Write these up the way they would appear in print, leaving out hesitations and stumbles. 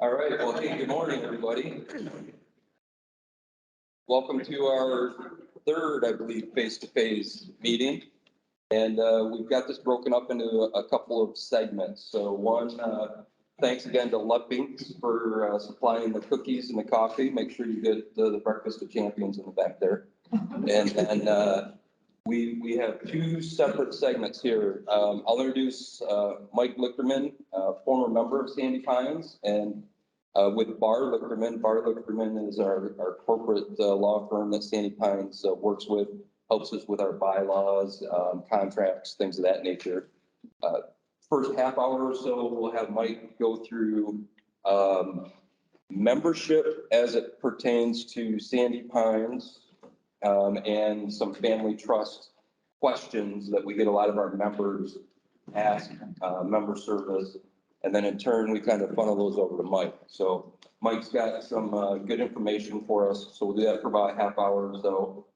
All right, well, hey, good morning, everybody. Welcome to our third, I believe, face-to-face meeting. And we've got this broken up into a couple of segments. So one, thanks again to Luppings for supplying the cookies and the coffee. Make sure you get the Breakfast of Champions in the back there. And then we have two separate segments here. I'll introduce Mike Lichterman, former member of Sandy Pines, and with Bar Lichterman. Bar Lichterman is our corporate law firm that Sandy Pines works with, helps us with our bylaws, contracts, things of that nature. First half hour or so, we'll have Mike go through membership as it pertains to Sandy Pines, and some family trust questions that we get a lot of our members ask, member service. And then in turn, we kind of funnel those over to Mike. So Mike's got some good information for us. So we'll do that for about a half hour or so.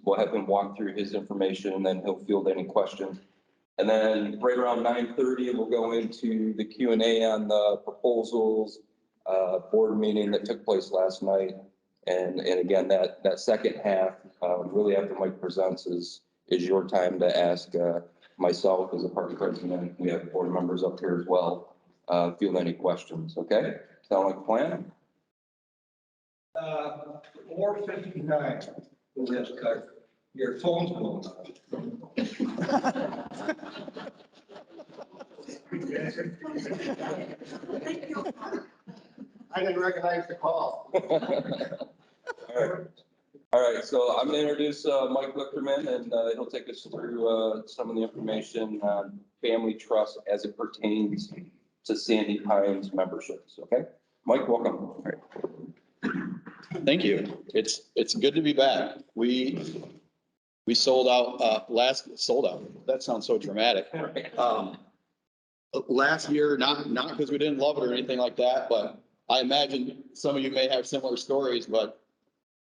We'll have him walk through his information and then he'll field any questions. And then right around 9:30, we'll go into the Q&A on the proposals, board meeting that took place last night. And again, that second half, really after Mike presents is your time to ask myself as a party president. We have board members up here as well. Field any questions, okay? Sound like a plan? 4:59. Yes, cut. Your phone's blowing up. I didn't recognize the call. All right, so I'm going to introduce Mike Lichterman, and he'll take us through some of the information on family trust as it pertains to Sandy Pines memberships. Okay, Mike, welcome. All right. Thank you. It's good to be back. We sold out sold out. That sounds so dramatic. Last year, not because we didn't love it or anything like that, but I imagine some of you may have similar stories, but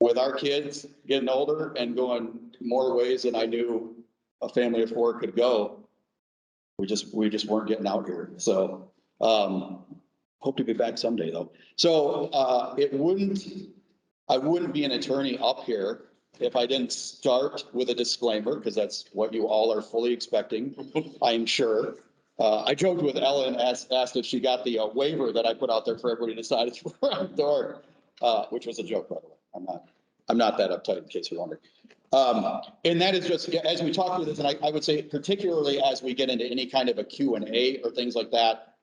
with our kids getting older and going more ways than I knew a family of four could go, we just weren't getting out here. So hope to be back someday though. So I wouldn't be an attorney up here if I didn't start with a disclaimer, because that's what you all are fully expecting, I'm sure. I joked with Ellen, asked if she got the waiver that I put out there for everybody to sign at the front door, which was a joke, by the way. I'm not that uptight, in case you're wondering. And that is just, as we talk through this, and I would say particularly as we get into any kind of a Q&A or things like that,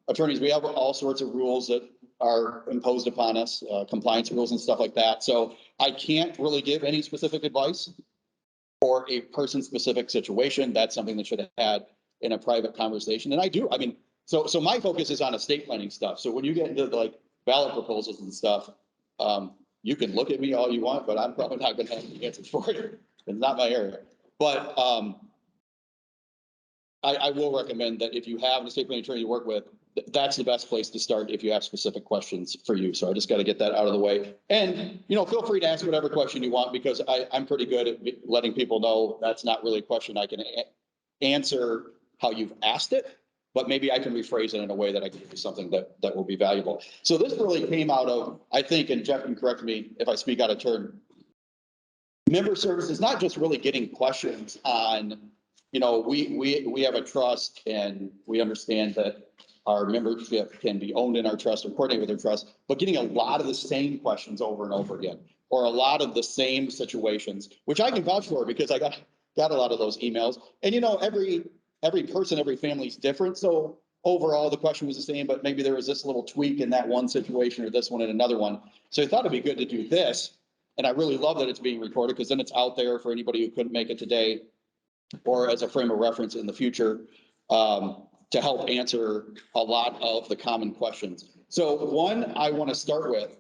attorneys, we have all sorts of rules that are imposed upon us, compliance rules and stuff like that. So I can't really give any specific advice for a person-specific situation. That's something that should have had in a private conversation. And I do, I mean, so my focus is on estate planning stuff. So when you get into like ballot proposals and stuff, you can look at me all you want, but I'm probably not going to have the answers for you. It's not my area. But I will recommend that if you have an estate planning attorney you work with, that's the best place to start if you have specific questions for you. So I just got to get that out of the way. And, feel free to ask whatever question you want, because I'm pretty good at letting people know that's not really a question I can answer how you've asked it, but maybe I can rephrase it in a way that I can give you something that will be valuable. So this really came out of, I think, and Jeff can correct me if I speak out of turn, member services, not just really getting questions on, we have a trust and we understand that our membership can be owned in our trust or coordinate with our trust, but getting a lot of the same questions over and over again, or a lot of the same situations, which I can vouch for because I got a lot of those emails. And every person, every family is different. So overall, the question was the same, but maybe there was this little tweak in that one situation or this one in another one. So I thought it'd be good to do this. And I really love that it's being recorded, because then it's out there for anybody who couldn't make it today or as a frame of reference in the future, to help answer a lot of the common questions. So one I want to start with,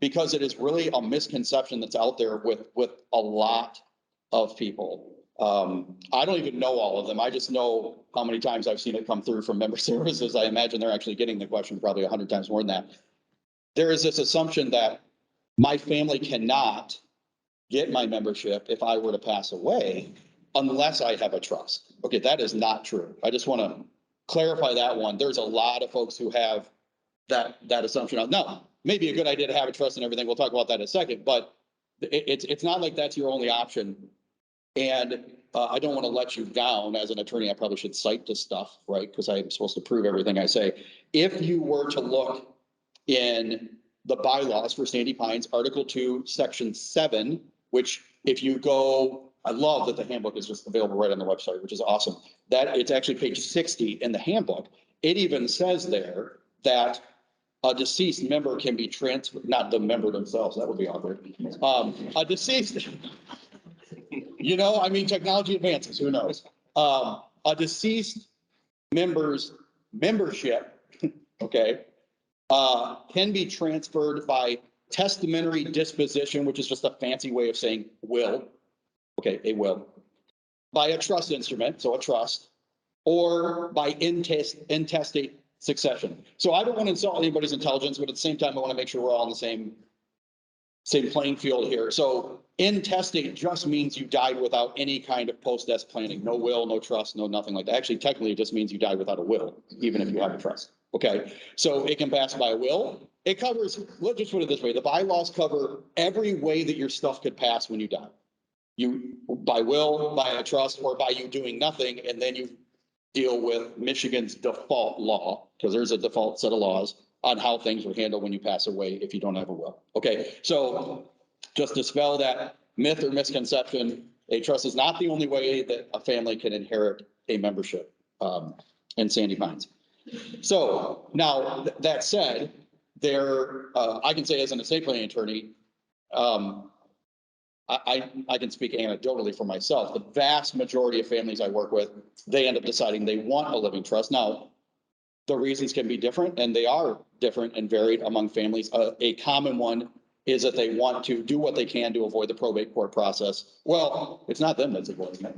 because it is really a misconception that's out there with a lot of people. I don't even know all of them. I just know how many times I've seen it come through from member services. I imagine they're actually getting the question probably 100 times more than that. There is this assumption that my family cannot get my membership if I were to pass away unless I have a trust. Okay, that is not true. I just want to clarify that one. There's a lot of folks who have that assumption of, no, maybe a good idea to have a trust and everything. We'll talk about that in a second, but it's not like that's your only option. And I don't want to let you down as an attorney. I probably should cite this stuff, right? Because I'm supposed to prove everything I say. If you were to look in the bylaws for Sandy Pines, Article 2, Section 7, which if you go, I love that the handbook is just available right on the website, which is awesome. That it's actually page 60 in the handbook. It even says there that a deceased member can be transferred, not the member themselves, that would be awkward. A deceased, you know, I mean, technology advances, who knows? A deceased member's membership, okay, can be transferred by testamentary disposition, which is just a fancy way of saying will. Okay, a will. By a trust instrument, so a trust, or by intestate succession. So I don't want to insult anybody's intelligence, but at the same time, I want to make sure we're all on the same playing field here. So intestate just means you died without any kind of post-death planning, no will, no trust, no nothing like that. Actually, technically, it just means you died without a will, even if you have a trust. Okay, so it can pass by a will. It covers, let's just put it this way, the bylaws cover every way that your stuff could pass when you die. You, by will, by a trust, or by you doing nothing, and then you deal with Michigan's default law, because there's a default set of laws on how things are handled when you pass away if you don't have a will. Okay, so just dispel that myth or misconception. A trust is not the only way that a family can inherit a membership in Sandy Pines. So now that said, I can say as an estate planning attorney, I can speak anecdotally for myself. The vast majority of families I work with, they end up deciding they want a living trust. Now, the reasons can be different, and they are different and varied among families. A common one is that they want to do what they can to avoid the probate court process. Well, it's not them that's avoiding it.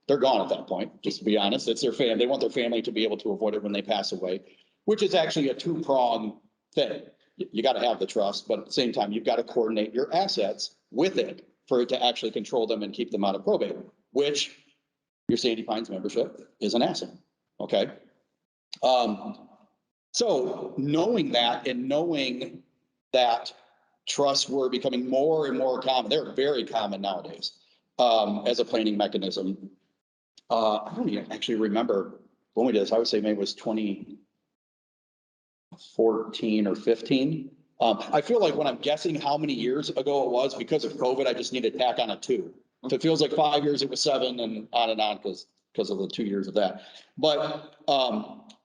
They're gone at that point, just to be honest. It's their family. They want their family to be able to avoid it when they pass away, which is actually a two-pronged thing. You got to have the trust, but at the same time, you've got to coordinate your assets with it for it to actually control them and keep them out of probate, which your Sandy Pines membership is an asset. Okay. So knowing that and knowing that trusts were becoming more and more common, they're very common nowadays as a planning mechanism. I don't even actually remember when we did this. I would say maybe it was 2014 or 15. I feel like when I'm guessing how many years ago it was, because of COVID, I just need to tack on a 2. If it feels like 5 years, it was 7 and on because of the 2 years of that. But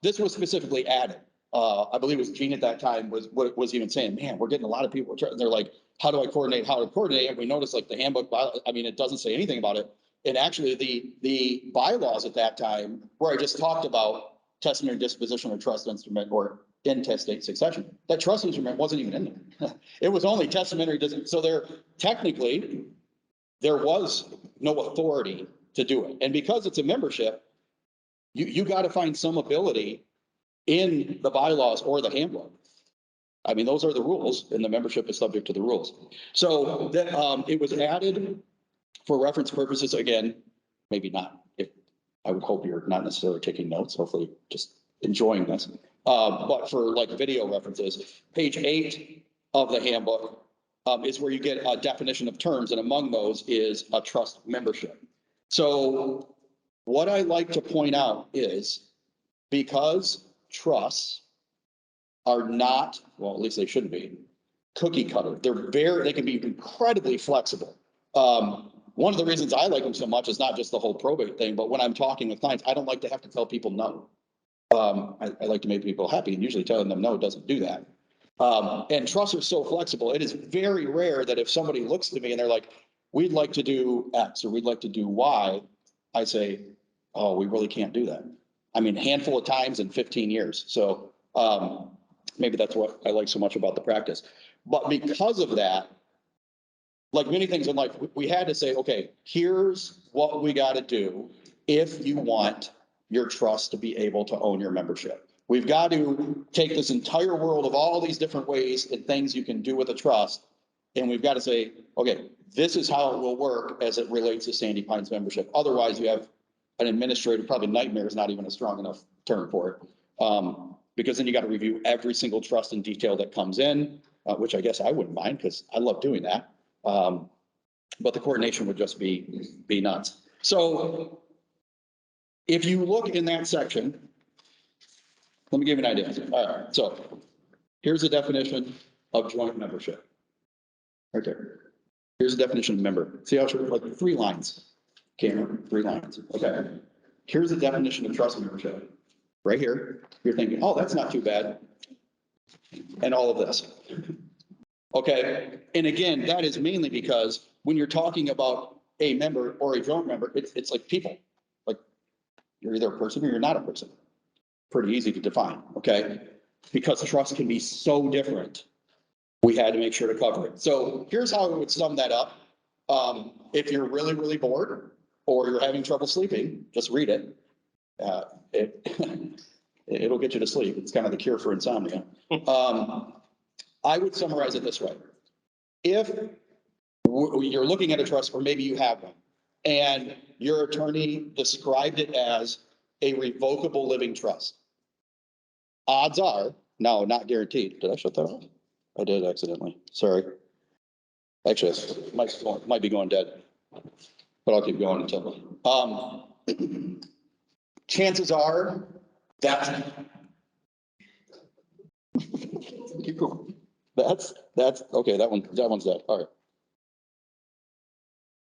this was specifically added. I believe it was Gene at that time was even saying, man, we're getting a lot of people. And they're like, how do I coordinate? How to coordinate? And we noticed like the handbook, I mean, it doesn't say anything about it. And actually the bylaws at that time, where I just talked about testamentary disposition or trust instrument or intestate succession, that trust instrument wasn't even in there. It was only testamentary. So technically, there was no authority to do it. And because it's a membership, you got to find some ability in the bylaws or the handbook. I mean, those are the rules, and the membership is subject to the rules. So that it was added for reference purposes. Again, maybe not. I would hope you're not necessarily taking notes, hopefully just enjoying this. But for like video references, page 8 of the handbook is where you get a definition of terms, and among those is a trust membership. So what I like to point out is, because trusts are not, well, at least they shouldn't be, cookie cutter. They can be incredibly flexible. One of the reasons I like them so much is not just the whole probate thing, but when I'm talking with clients, I don't like to have to tell people no. I like to make people happy, and usually telling them no doesn't do that. And trusts are so flexible. It is very rare that if somebody looks to me and they're like, we'd like to do X or we'd like to do Y, I say, oh, we really can't do that. I mean, a handful of times in 15 years. So maybe that's what I like so much about the practice. But because of that, like many things in life, we had to say, okay, here's what we got to do if you want your trust to be able to own your membership. We've got to take this entire world of all these different ways and things you can do with a trust, and we've got to say, okay, this is how it will work as it relates to Sandy Pines membership. Otherwise, you have an administrative, probably nightmare is not even a strong enough term for it. Because then you got to review every single trust in detail that comes in, which I guess I wouldn't mind because I love doing that. But the coordination would just be nuts. So if you look in that section, let me give you an idea. All right, so here's a definition of joint membership. Right there. Here's a definition of member. See how it's like 3 lines. Cameron, 3 lines. Okay. Here's a definition of trust membership. Right here. You're thinking, oh, that's not too bad. And all of this. Okay. And again, that is mainly because when you're talking about a member or a joint member, it's like people. Like you're either a person or you're not a person. Pretty easy to define. Okay. Because trust can be so different. We had to make sure to cover it. So here's how I would sum that up. If you're really, really bored or you're having trouble sleeping, just read it. It'll get you to sleep. It's kind of the cure for insomnia. I would summarize it this way. If you're looking at a trust, or maybe you have one, and your attorney described it as a revocable living trust, odds are, no, not guaranteed. Did I shut that off? I did accidentally. Sorry. Actually, might be going dead, but I'll keep going until. Chances are that keep going. That's okay. That one's dead. All right.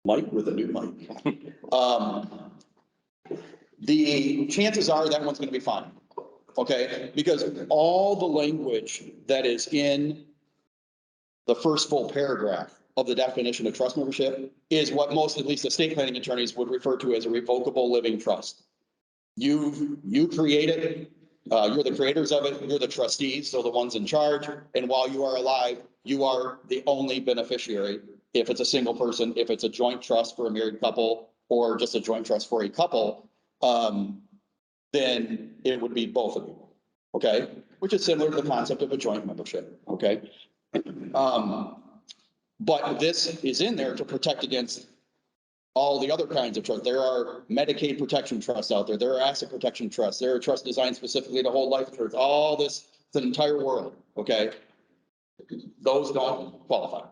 Mike with a new mic. The chances are that one's going to be fine. Okay, because all the language that is in the first full paragraph of the definition of trust membership is what most, at least estate planning attorneys, would refer to as a revocable living trust. You create it, you're the creators of it, you're the trustees, so the ones in charge, and while you are alive, you are the only beneficiary. If it's a single person, if it's a joint trust for a married couple, or just a joint trust for a couple, then it would be both of you, okay? Which is similar to the concept of a joint membership, okay? But this is in there to protect against all the other kinds of trusts. There are Medicaid protection trusts out there. There are asset protection trusts. There are trusts designed specifically to hold life insurance. All this, it's an entire world, okay? Those don't qualify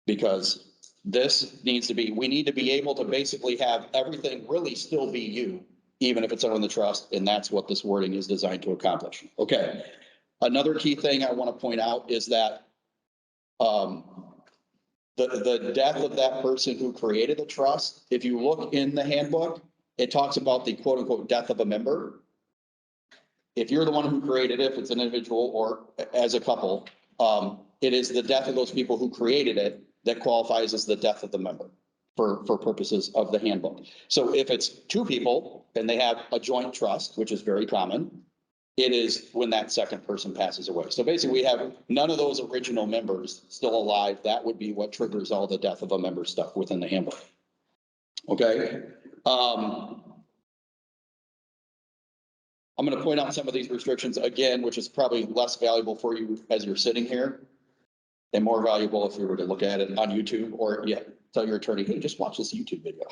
because this needs to be, we need to be able to basically have everything really still be you, even if it's under the trust, and that's what this wording is designed to accomplish. Okay. Another key thing I want to point out is that the death of that person who created the trust, if you look in the handbook, it talks about the quote unquote death of a member. If you're the one who created it, if it's an individual or as a couple, it is the death of those people who created it that qualifies as the death of the member for purposes of the handbook. So if it's 2 people and they have a joint trust, which is very common, it is when that second person passes away. So basically we have none of those original members still alive. That would be what triggers all the death of a member stuff within the handbook. Okay. I'm going to point out some of these restrictions again, which is probably less valuable for you as you're sitting here and more valuable if you were to look at it on YouTube or tell your attorney, hey, just watch this YouTube video.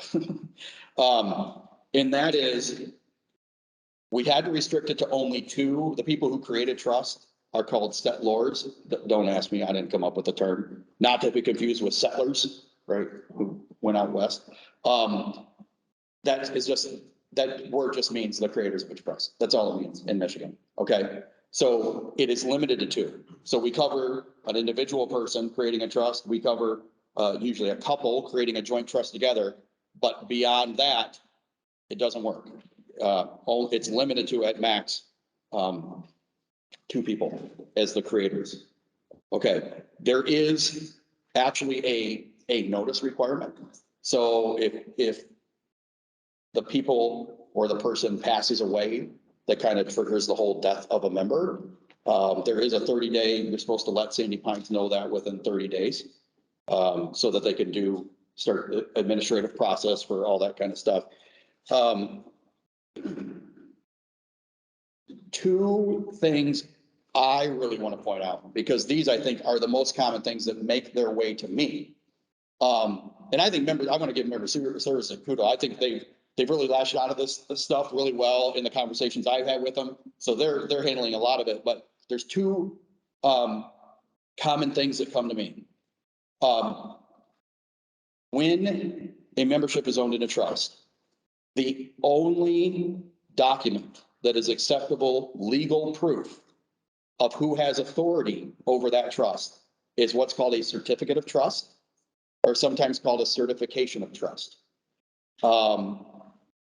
And that is, we had to restrict it to only 2. The people who created trust are called settlors. Don't ask me, I didn't come up with the term. Not to be confused with settlers, right, who went out west. That is just, that word just means the creators of a trust. That's all it means in Michigan, okay? So it is limited to 2. So we cover an individual person creating a trust. We cover usually a couple creating a joint trust together. But beyond that, it doesn't work. It's limited to at max 2 people as the creators. Okay, there is actually a notice requirement. So if the people or the person passes away, that kind of triggers the whole death of a member. There is a 30-day, you're supposed to let Sandy Pines know that within 30 days so that they can start the administrative process for all that kind of stuff. 2 things I really want to point out, because these I think are the most common things that make their way to me. And I think members, I want to give member service a kudos. I think they've really lashed out of this stuff really well in the conversations I've had with them. So they're handling a lot of it, but there's two common things that come to me. When a membership is owned in a trust, the only document that is acceptable legal proof of who has authority over that trust is what's called a certificate of trust, or sometimes called a certification of trust.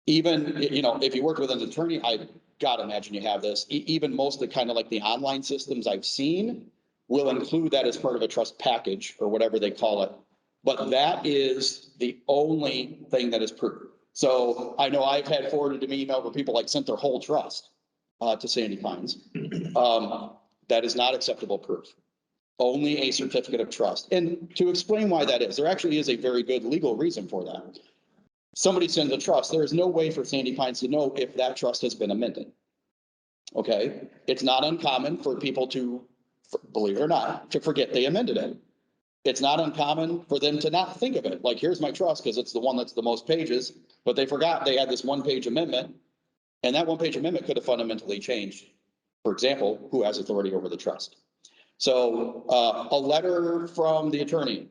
Even, you know, if you work with an attorney, I gotta imagine you have this, even most of the kind of like the online systems I've seen will include that as part of a trust package or whatever they call it. But that is the only thing that is proof. So I know I've had forwarded to me email where people like sent their whole trust to Sandy Pines. That is not acceptable proof. Only a certificate of trust. And to explain why that is, there actually is a very good legal reason for that. Somebody sends a trust. There is no way for Sandy Pines to know if that trust has been amended. Okay. It's not uncommon for people to, believe it or not, to forget they amended it. It's not uncommon for them to not think of it. Like, here's my trust because it's the one that's the most pages, but they forgot they had this 1-page amendment. And that 1-page amendment could have fundamentally changed, for example, who has authority over the trust. So a letter from the attorney,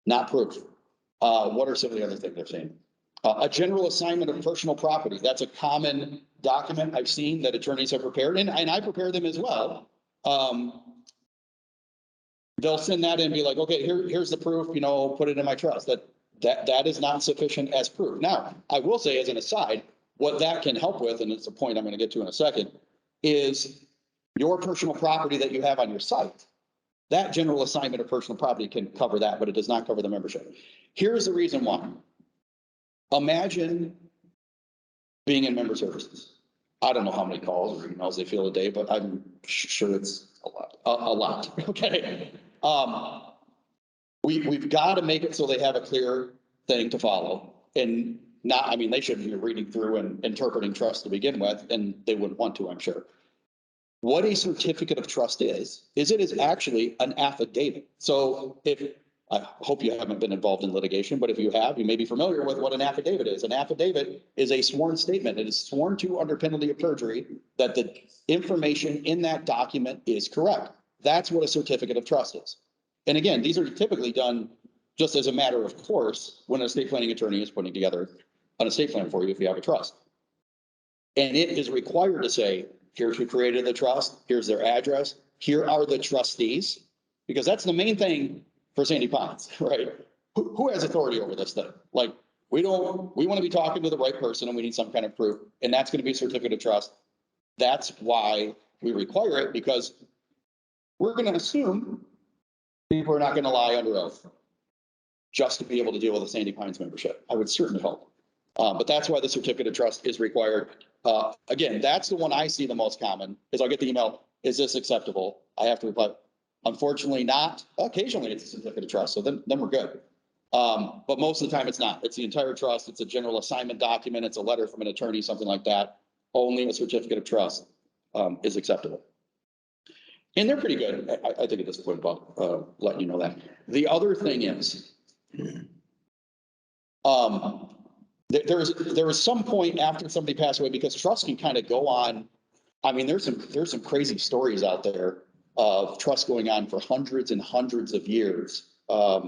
not proof. What are some of the other things they're saying? A general assignment of personal property. That's a common document I've seen that attorneys have prepared, and I prepare them as well. They'll send that in and be like, okay, here's the proof, you know, put it in my trust. That is not sufficient as proof. Now, I will say as an aside, what that can help with, and it's a point I'm going to get to in a second, is your personal property that you have on your site. That general assignment of personal property can cover that, but it does not cover the membership. Here's the reason why. Imagine being in member services. I don't know how many calls or emails they feel a day, but I'm sure it's a lot. A lot. Okay. We've got to make it so they have a clear thing to follow, and not, I mean, they shouldn't be reading through and interpreting trust to begin with, and they wouldn't want to, I'm sure. What a certificate of trust is it is actually an affidavit. So I hope you haven't been involved in litigation, but if you have, you may be familiar with what an affidavit is. An affidavit is a sworn statement. It is sworn to under penalty of perjury that the information in that document is correct. That's what a certificate of trust is. And again, these are typically done just as a matter of course when an estate planning attorney is putting together an estate plan for you if you have a trust. And it is required to say, here's who created the trust, here's their address, here are the trustees, because that's the main thing for Sandy Pines, right? Who has authority over this thing? Like, we want to be talking to the right person and we need some kind of proof, and that's going to be a certificate of trust. That's why we require it, because we're going to assume people are not going to lie under oath just to be able to deal with a Sandy Pines membership. I would certainly hope. But that's why the certificate of trust is required. Again, that's the one I see the most common, is I'll get the email, is this acceptable? I have to reply, unfortunately not. Occasionally it's a certificate of trust, so then we're good. But most of the time it's not. It's the entire trust. It's a general assignment document. It's a letter from an attorney, something like that. Only a certificate of trust is acceptable. And they're pretty good, I think, at this point about letting you know that. The other thing is, there was some point after somebody passed away, because trust can kind of go on. I mean, there's some crazy stories out there of trust going on for hundreds and hundreds of years. I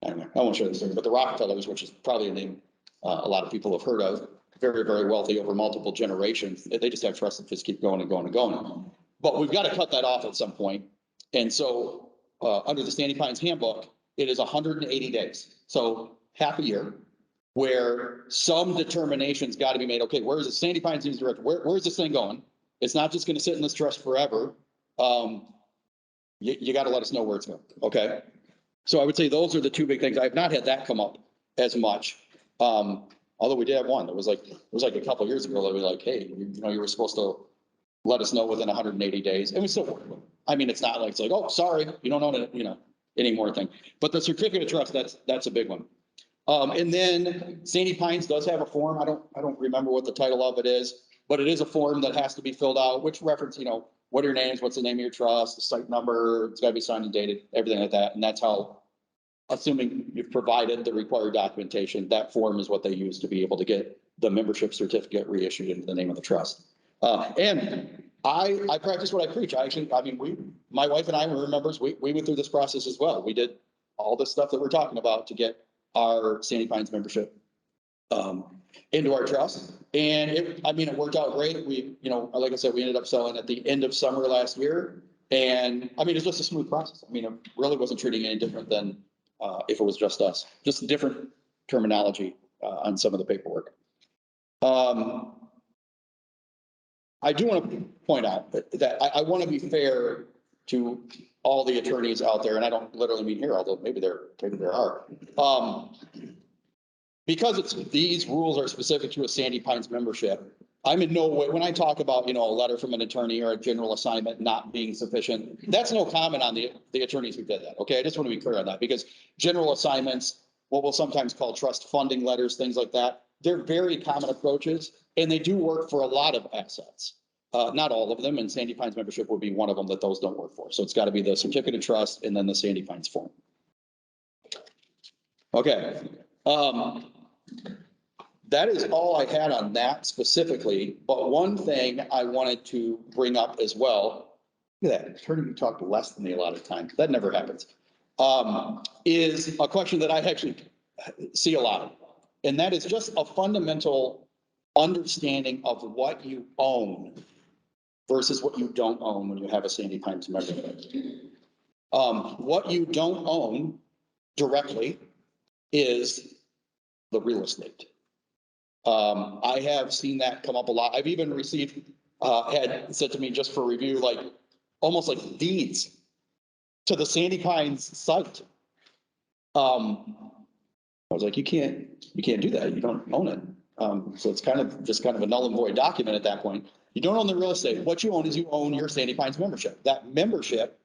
won't share the story, but the Rockefellers, which is probably a name a lot of people have heard of, very, very wealthy over multiple generations. They just have trust that just keep going and going and going. But we've got to cut that off at some point. And so under the Sandy Pines handbook, it is 180 days. So half a year, where some determinations got to be made. Okay, where is it? Sandy Pines News Director, where's this thing going? It's not just going to sit in this trust forever. You got to let us know where it's going. Okay. So I would say those are the two big things. I've not had that come up as much. Although we did have one that was like, it was like a couple of years ago that we were like, hey, you know, you were supposed to let us know within 180 days. And we still work with them. I mean, it's not like, it's like, oh, sorry, you don't know, you know, anymore thing. But the certificate of trust, that's a big one. And then Sandy Pines does have a form. I don't remember what the title of it is, but it is a form that has to be filled out, which reference, you know, what are your names, what's the name of your trust, the site number, it's got to be signed and dated, everything like that. And that's how assuming you've provided the required documentation, that form is what they use to be able to get the membership certificate reissued into the name of the trust. And I practice what I preach. My wife and I were members. We went through this process as well. We did all the stuff that we're talking about to get our Sandy Pines membership into our trust. And it worked out great. We, like I said, we ended up selling at the end of summer last year. And it's just a smooth process. It really wasn't treating it any different than if it was just us, just different terminology on some of the paperwork. I do want to point out that I want to be fair to all the attorneys out there, and I don't literally mean here, although maybe there are. Because these rules are specific to a Sandy Pines membership, I'm in no way, when I talk about, a letter from an attorney or a general assignment not being sufficient, that's no comment on the attorneys who did that. Okay, I just want to be clear on that, because general assignments, what we'll sometimes call trust funding letters, things like that, they're very common approaches, and they do work for a lot of assets. Not all of them, and Sandy Pines membership would be one of them that those don't work for. So it's got to be the certificate of trust and then the Sandy Pines form. Okay. That is all I had on that specifically, but one thing I wanted to bring up as well, look at that, attorney, you talked less than the allotted time. That never happens. Is a question that I actually see a lot of, and that is just a fundamental understanding of what you own versus what you don't own when you have a Sandy Pines membership. What you don't own directly is the real estate. I have seen that come up a lot. I've even received, had said to me just for review, almost like deeds to the Sandy Pines site. I was like, you can't do that. You don't own it. So it's kind of a null and void document at that point. You don't own the real estate. What you own is you own your Sandy Pines membership. That membership,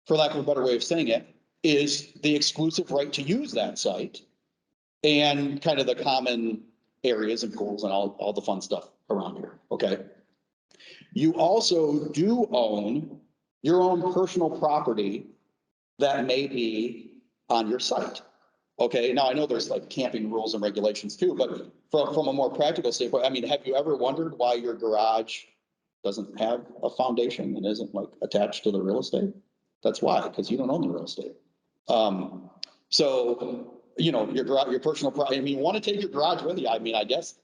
for lack of a better way of saying it, is the exclusive right to use that site and kind of the common areas and pools and all the fun stuff around here. Okay. You also do own your own personal property that may be on your site. Okay. Now I know there's camping rules and regulations too, but from a more practical standpoint, have you ever wondered why your garage doesn't have a foundation and isn't attached to the real estate? That's why, because you don't own the real estate. So, your personal property, you want to take your garage with you. I guess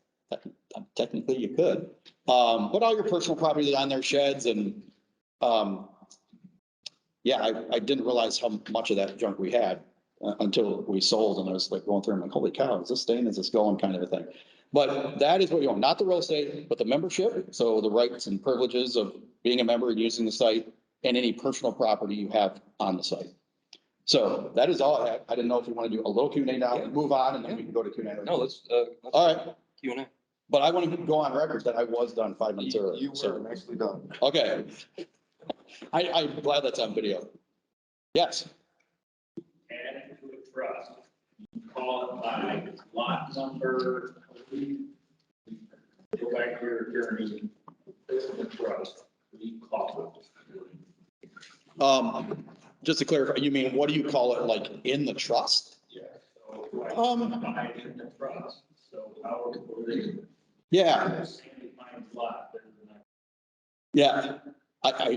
technically you could, but all your personal property is on their sheds. And yeah, I didn't realize how much of that junk we had until we sold, and I was going through, I'm like, holy cow, is this staying? Is this going, kind of a thing? But that is what you own, not the real estate, but the membership. So the rights and privileges of being a member and using the site and any personal property you have on the site. So that is all I had. I didn't know if you want to do a little Q&A now, move on, and then we can go to Q&A. No, let's all right. Q&A. But I want to go on record that I was done 5 minutes early. You were nicely done. Okay. I'm glad that's on video. Yes. Add to a trust, you call it by lot number, go back to your attorney, this is the trust, you call it. Just to clarify, you mean, what do you call it, in the trust? Yeah. So like, in the trust, so how would it? Yeah. Yeah.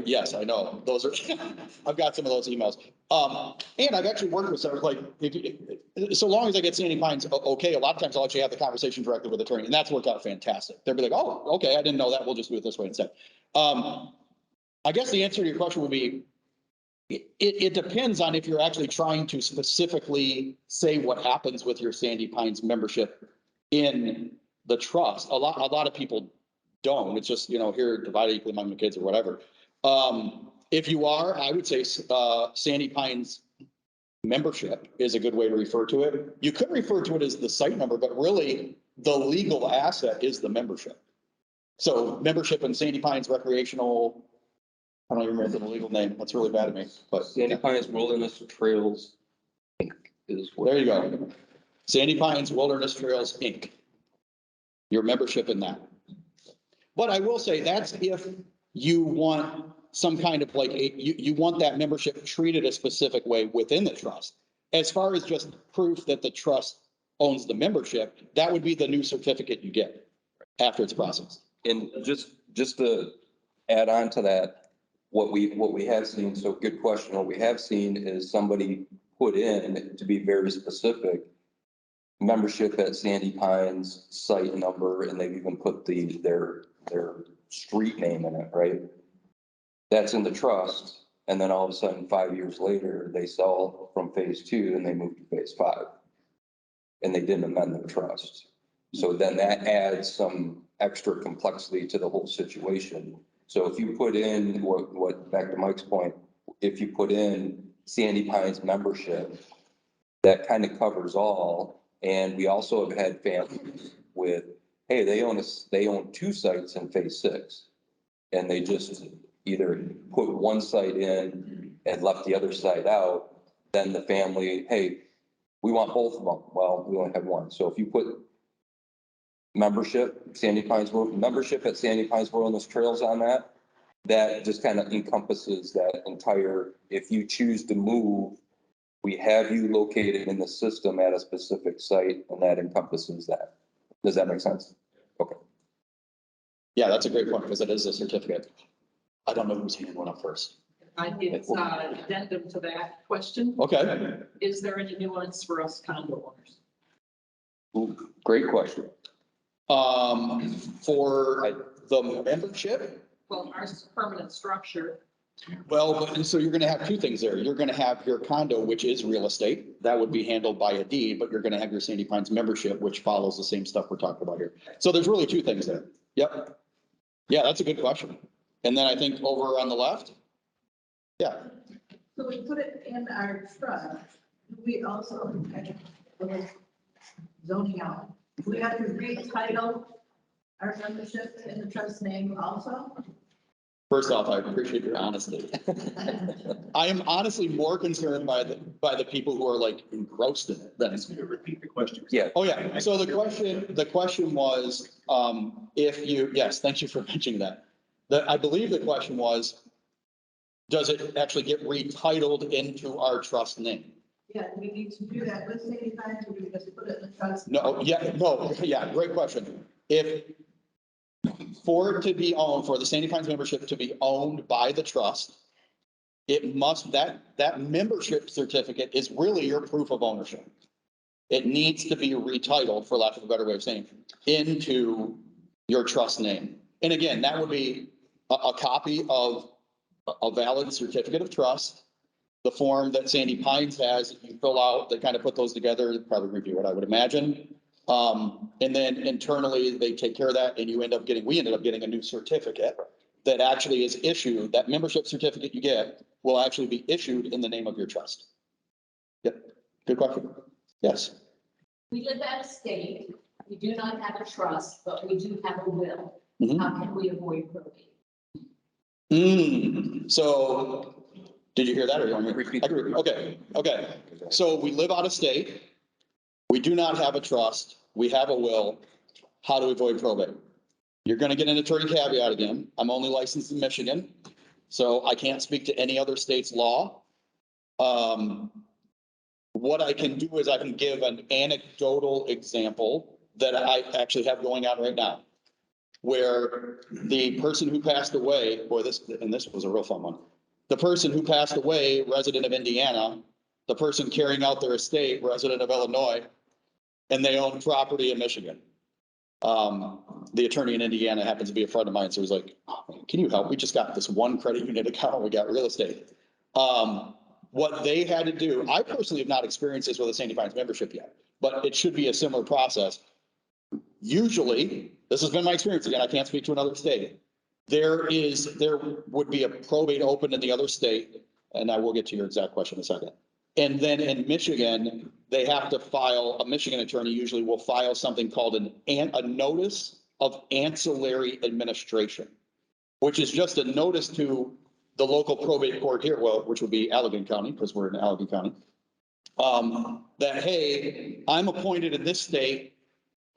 Yes, I know. Those are, I've got some of those emails. And I've actually worked with some, so long as I get Sandy Pines, okay, a lot of times I'll actually have the conversation directly with the attorney, and that's worked out fantastic. They'll be like, oh, okay, I didn't know that. We'll just do it this way instead. I guess the answer to your question would be, it depends on if you're actually trying to specifically say what happens with your Sandy Pines membership in the trust. A lot of people don't. It's just, here, divided equally among the kids or whatever. If you are, I would say Sandy Pines membership is a good way to refer to it. You could refer to it as the site number, but really the legal asset is the membership. So membership in Sandy Pines Recreational, I don't even remember the legal name. That's really bad of me. But Sandy Pines Wilderness Trails Inc. is what. There you go. Sandy Pines Wilderness Trails Inc. Your membership in that. But I will say that's if you want some kind of you want that membership treated a specific way within the trust. as far as just proof that the trust owns the membership, that would be the new certificate you get after it's processed. And just to add on to that, what we have seen, so good question, what we have seen is somebody put in, to be very specific, membership at Sandy Pines, site number, and they've even put their street name in it, right? That's in the trust, and then all of a sudden, 5 years later, they sell from phase 2 and they move to phase 5. And they didn't amend the trust. So then that adds some extra complexity to the whole situation. So if you put in what back to Mike's point, if you put in Sandy Pines membership, that kind of covers all. And we also have had families with, hey, they own 2 sites in phase 6. And they just either put one site in and left the other site out. Then the family, hey, we want both of them. Well, we only have one. So if you put membership at Sandy Pines Wilderness Trails on that, that just kind of encompasses that entire, if you choose to move, we have you located in the system at a specific site, and that encompasses that. Does that make sense? Okay. Yeah, that's a great point because it is a certificate. I don't know who's handing one up first. It's addendum to that question. Okay. Is there any nuance for us condo owners? Ooh, great question. For the membership, Well, ours is permanent structure. well, so you're gonna have 2 things there. You're gonna have your condo, which is real estate. That would be handled by a deed, but you're gonna have your Sandy Pines membership, which follows the same stuff we're talking about here. So there's really 2 things there. Yep. Yeah, that's a good question. And then I think over on the left. Yeah, So we put it in our trust. We also, zoning out, we have to retitle our membership in the trust name also. first off, I appreciate your honesty. I am honestly more concerned by the people who are like engrossed in it than. Can you repeat the question? Yeah. Oh, yeah. So the question was, yes, thank you for mentioning that. I believe the question was, does it actually get retitled into our trust name? Yeah, we need to do that with Sandy Pines, or we just put it in the trust. Yeah, great question. For it to be owned, for the Sandy Pines membership to be owned by the trust, it must, that membership certificate is really your proof of ownership. It needs to be retitled, for lack of a better way of saying, into your trust name. And again, that would be a copy of a valid certificate of trust, the form that Sandy Pines has, you fill out, they kind of put those together, probably review it, I would imagine. And then internally, they take care of that, and we ended up getting a new certificate that actually is issued, that membership certificate you get will actually be issued in the name of your trust. Yep, good question. Yes. We live at a state, we do not have a trust, but we do have a will. Mhm. How can we avoid probate? So, did you hear that or you want me to repeat? Okay. So we live out of state. We do not have a trust. We have a will. How to avoid probate? You're going to get an attorney caveat again. I'm only licensed in Michigan, so I can't speak to any other state's law. What I can do is I can give an anecdotal example that I actually have going on right now, where the person who passed away, this was a real fun one. The person who passed away, resident of Indiana, the person carrying out their estate, resident of Illinois, and they own property in Michigan. The attorney in Indiana happens to be a friend of mine, so he's like, oh, can you help? We just got this one credit union account, we got real estate. What they had to do, I personally have not experienced this with a Sandy Pines membership yet, but it should be a similar process. Usually, this has been my experience, again, I can't speak to another state. There would be a probate open in the other state, and I will get to your exact question in a second. And then in Michigan, they have to file, a Michigan attorney usually will file something called a notice of ancillary administration, which is just a notice to the local probate court here, which would be Allegan County, because we're in Allegan County, that, hey, I'm appointed in this state,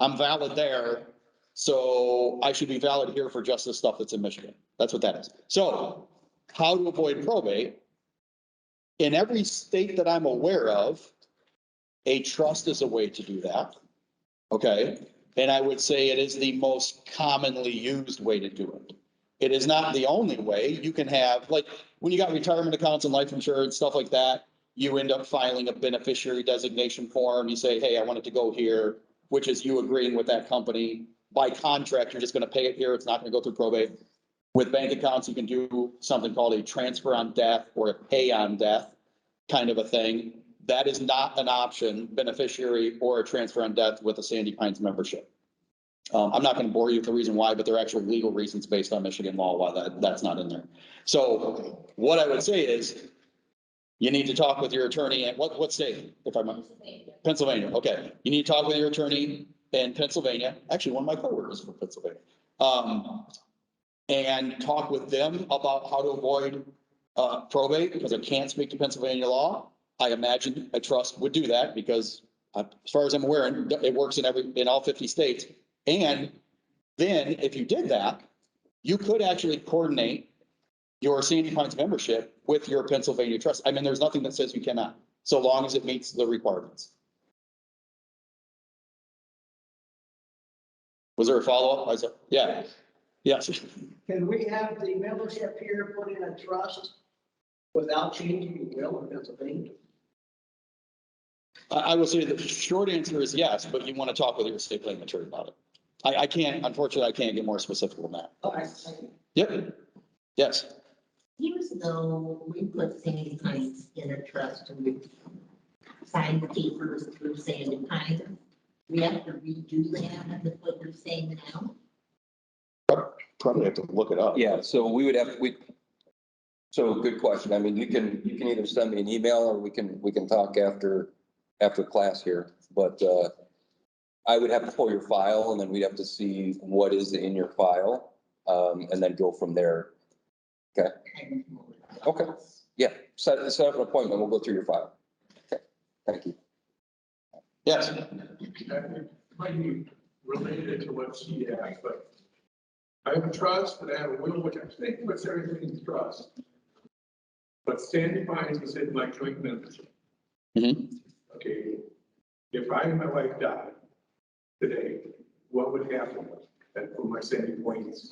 I'm valid there, so I should be valid here for just the stuff that's in Michigan. That's what that is. So how to avoid probate? In every state that I'm aware of, A trust is a way to do that. Okay, and I would say it is the most commonly used way to do it. It is not the only way. You can have, like, when you got retirement accounts and life insurance, stuff like that, you end up filing a beneficiary designation form. You say, hey, I want it to go here, which is you agreeing with that company. By contract, you're just going to pay it here. It's not going to go through probate. With bank accounts, you can do something called a transfer on death or a pay on death kind of a thing. That is not an option, beneficiary or a transfer on death with a Sandy Pines membership. I'm not going to bore you with the reason why, but there are actual legal reasons based on Michigan law why that's not in there. So what I would say is you need to talk with your attorney at what state, if I'm Pennsylvania. Okay. You need to talk with your attorney in Pennsylvania. Actually, one of my coworkers is from Pennsylvania. And talk with them about how to avoid probate, because I can't speak to Pennsylvania law. I imagine a trust would do that because as far as I'm aware, it works in all 50 states. And then if you did that, you could actually coordinate your Sandy Pines membership with your Pennsylvania trust. I mean, there's nothing that says you cannot, so long as it meets the requirements. Was there a follow-up? Yeah. Yes. Can we have the membership here put in a trust without changing the will in Pennsylvania? I will say the short answer is yes, but you want to talk with your estate planning attorney about it. I can't, unfortunately, I can't get more specific than that. All right. Yep. Yes. Years ago, we put Sandy Pines in a trust and we signed the papers through Sandy Pines. We have to redo that with what you're saying now. Probably have to look it up. Yeah, so we would have, so good question. I mean, you can either send me an email or we can talk after class here, but, I would have to pull your file and then we'd have to see what is in your file, and then go from there. Okay. Okay. Yeah, set up an appointment. We'll go through your file. Okay, thank you. Yes. Might be related to what she asked, but I have a trust and I have a will, which I think puts everything in trust. But Sandy Pines is in my joint membership. Mhm. Okay, if I and my wife died today, what would happen for my Sandy Pines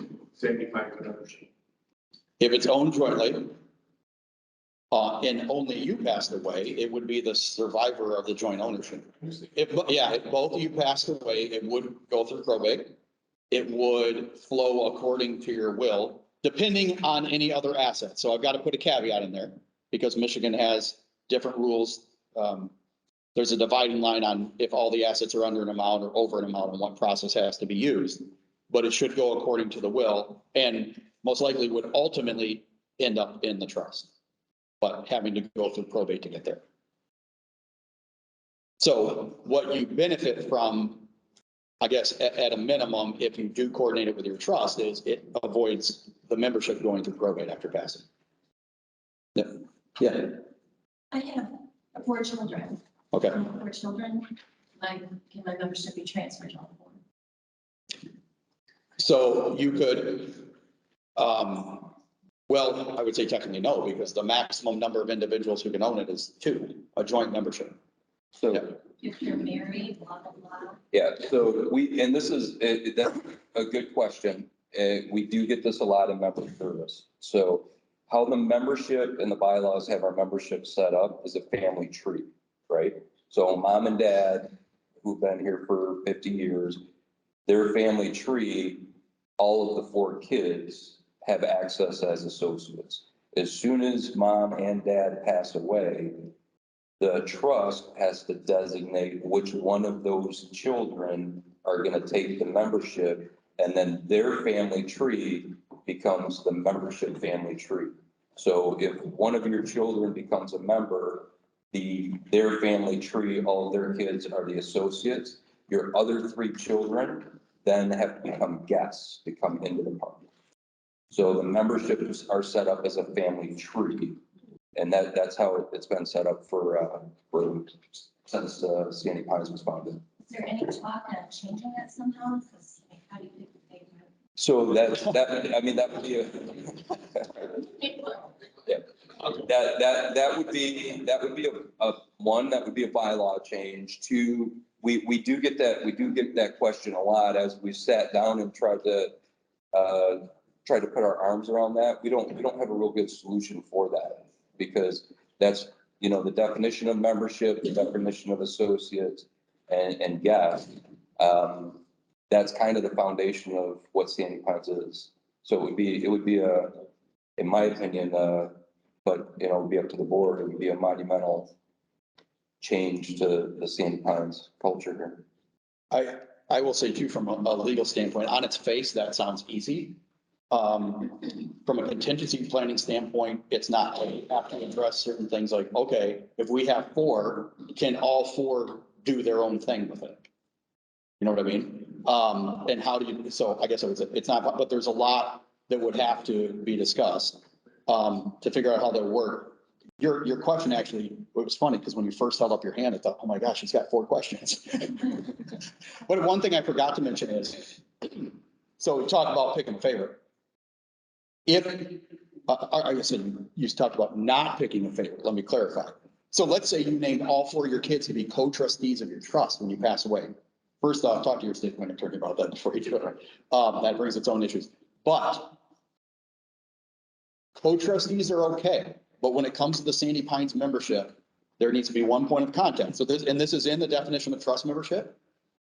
membership? If it's owned jointly, and only you passed away, it would be the survivor of the joint ownership. If both of you passed away, it would go through probate. It would flow according to your will, depending on any other assets. So I've got to put a caveat in there because Michigan has different rules. There's a dividing line on if all the assets are under an amount or over an amount and what process has to be used. But it should go according to the will and most likely would ultimately end up in the trust, but having to go through probate to get there. So what you benefit from, I guess, at a minimum, if you do coordinate it with your trust, is it avoids the membership going through probate after passing. Yeah. Yeah. I have 4 children. Okay. 4 children. Can my membership be transferred on board? So you could, well, I would say technically no, because the maximum number of individuals who can own it is 2, a joint membership. So. Yeah. If you're married, blah, blah, blah. Yeah, so and this is, that's a good question. We do get this a lot in member service. So how the membership and the bylaws have our membership set up is a family tree, right? So mom and dad, who've been here for 50 years, their family tree, all of the 4 kids have access as associates. As soon as mom and dad pass away, the trust has to designate which one of those children are going to take the membership, and then their family tree becomes the membership family tree. So if one of your children becomes a member, their family tree, all of their kids are the associates. Your other 3 children then have to become guests to come into the party. So the memberships are set up as a family tree. And that's how it's been set up since Sandy Pines was founded. Is there any talk on changing that somehow? Because how do you think they would? So that, I mean, that would be a, yeah, that would be a one, that would be a bylaw change. Two, we do get that question a lot as we sat down and tried to put our arms around that. We don't have a real good solution for that because that's, the definition of membership, the definition of associate and guest. That's kind of the foundation of what Sandy Pines is. So it would be in my opinion, but it would be up to the board. It would be a monumental change to the Sandy Pines culture here. I will say too, from a legal standpoint, on its face, that sounds easy. From a contingency planning standpoint, it's not. You have to address certain things like, okay, if we have 4, can all 4 do their own thing with it? You know what I mean? And how do you, so I guess it's not, but there's a lot that would have to be discussed to figure out how that would work. Your question actually, it was funny because when you first held up your hand, I thought, oh my gosh, he's got 4 questions. But one thing I forgot to mention is, so we talked about picking a favorite. If, I guess you talked about not picking a favorite, let me clarify. So let's say you named all 4 of your kids to be co-trustees of your trust when you pass away. First off, talk to your state planning attorney about that before you do it. That brings its own issues. But co-trustees are okay. But when it comes to the Sandy Pines membership, there needs to be one point of contact. So this is in the definition of trust membership.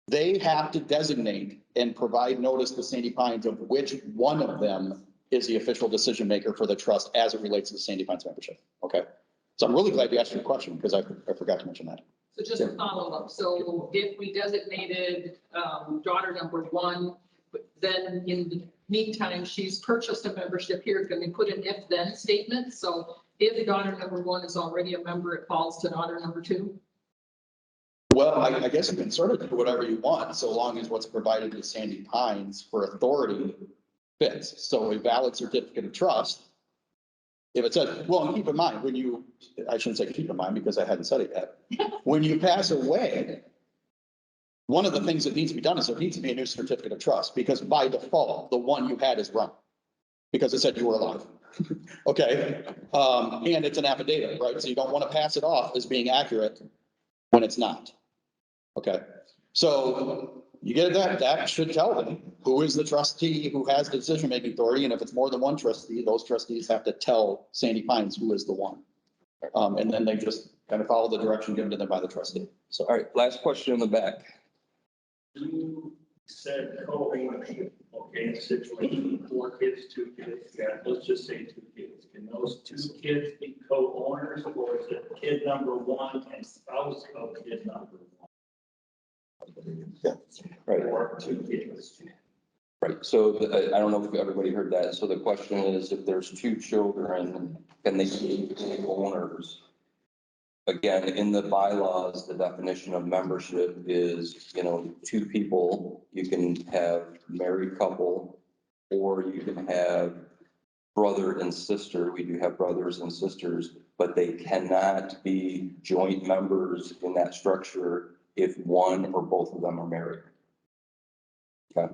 They have to designate and provide notice to Sandy Pines of which one of them is the official decision maker for the trust as it relates to the Sandy Pines membership. Okay. So I'm really glad you asked your question because I forgot to mention that. So just a follow-up. So if we designated daughter number 1, but then in the meantime, she's purchased a membership here, can we put an if-then statement? So if daughter number 1 is already a member, it falls to daughter number 2? Well, I guess you can sort of do whatever you want, so long as what's provided to Sandy Pines for authority fits. So a valid certificate of trust, if it says, well, and keep in mind, I shouldn't say keep in mind because I hadn't said it yet. When you pass away, one of the things that needs to be done is there needs to be a new certificate of trust because by default, the one you had is wrong because it said you were alive. Okay. And it's an affidavit, right? So you don't want to pass it off as being accurate when it's not. Okay. So you get that should tell them who is the trustee who has the decision-making authority. And if it's more than one trustee, those trustees have to tell Sandy Pines who is the one. And then they just kind of follow the direction given to them by the trustee. So, All right, last question in the back. You said co-ownership, okay, situation, 4 kids, 2 kids, yeah, let's just say 2 kids. Can those 2 kids be co-owners or is it kid number 1 and spouse of kid number 1? Yeah. Right. Or 2 kids. Right. So I don't know if everybody heard that. So the question is, if there's 2 children, can they be owners? Again, in the bylaws, the definition of membership is, 2 people. You can have married couple, or you can have brother and sister. We do have brothers and sisters, but they cannot be joint members in that structure if one or both of them are married. Okay.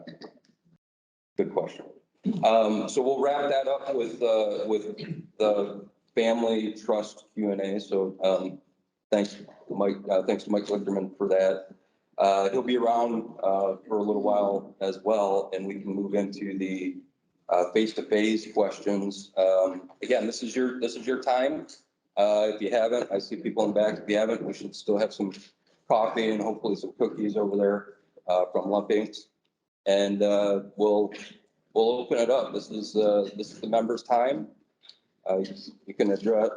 Good question. So we'll wrap that up with the family trust Q&A. So, thanks to Mike Lichterman for that. He'll be around, for a little while as well, and we can move into the, face-to-face questions. Again, this is your time. If you haven't, I see people in the back. If you haven't, we should still have some coffee and hopefully some cookies over there, from Lumpings. And, we'll open it up. This is the members' time. You can address,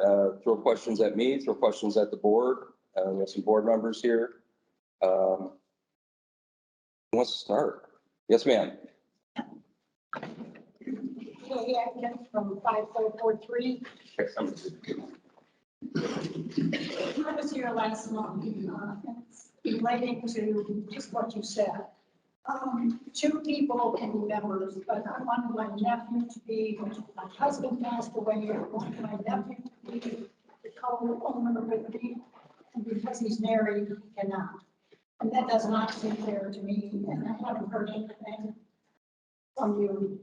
throw questions at me, throw questions at the board. We have some board members here. Who wants to start? Yes, ma'am. Hey, Atkins from 5443. I was here last month, relating to just what you said. 2 people can be members, but I wanted my nephew to be, my husband passed away, I wanted my nephew to be the co-owner with me, and because he's married, he cannot. And that does not seem fair to me, and I haven't heard anything from you.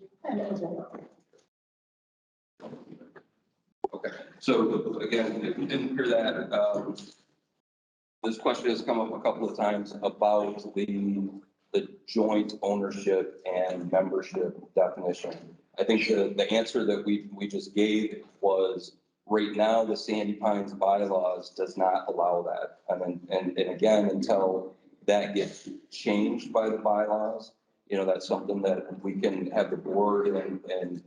Okay. So again, if you didn't hear that, This question has come up a couple of times about the joint ownership and membership definition. I think the answer that we just gave was, right now, the Sandy Pines bylaws does not allow that. And again, until that gets changed by the bylaws, that's something that we can have the board and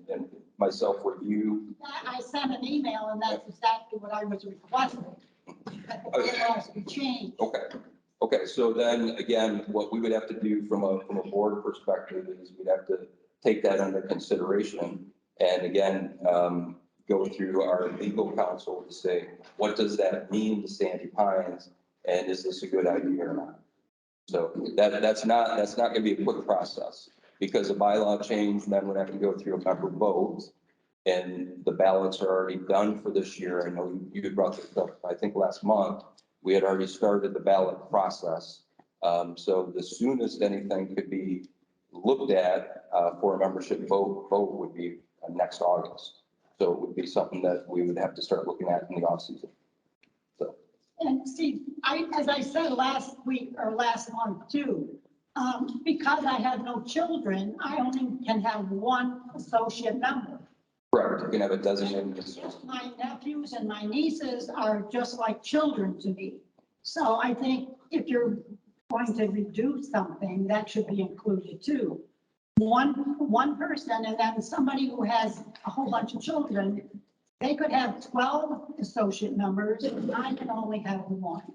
myself review. I sent an email and that's exactly what I was requesting. That the bylaws be changed. Okay, so then again, what we would have to do from a board perspective is we'd have to take that under consideration. And again, go through our legal counsel to say, what does that mean to Sandy Pines? And is this a good idea or not? So that's not going to be a quick process, because a bylaw change then would have to go through a member vote. And the ballots are already done for this year. I know you had brought this up, I think last month, we had already started the ballot process. So the soonest anything could be looked at for a membership vote would be next August. So it would be something that we would have to start looking at in the off season. So. And see, as I said last week or last month too, because I have no children, I only can have one associate member. Correct, you can have a designated associate. My nephews and my nieces are just like children to me. So I think if you're going to reduce something, that should be included too. One person, and then somebody who has a whole bunch of children, they could have 12 associate members, and I can only have one.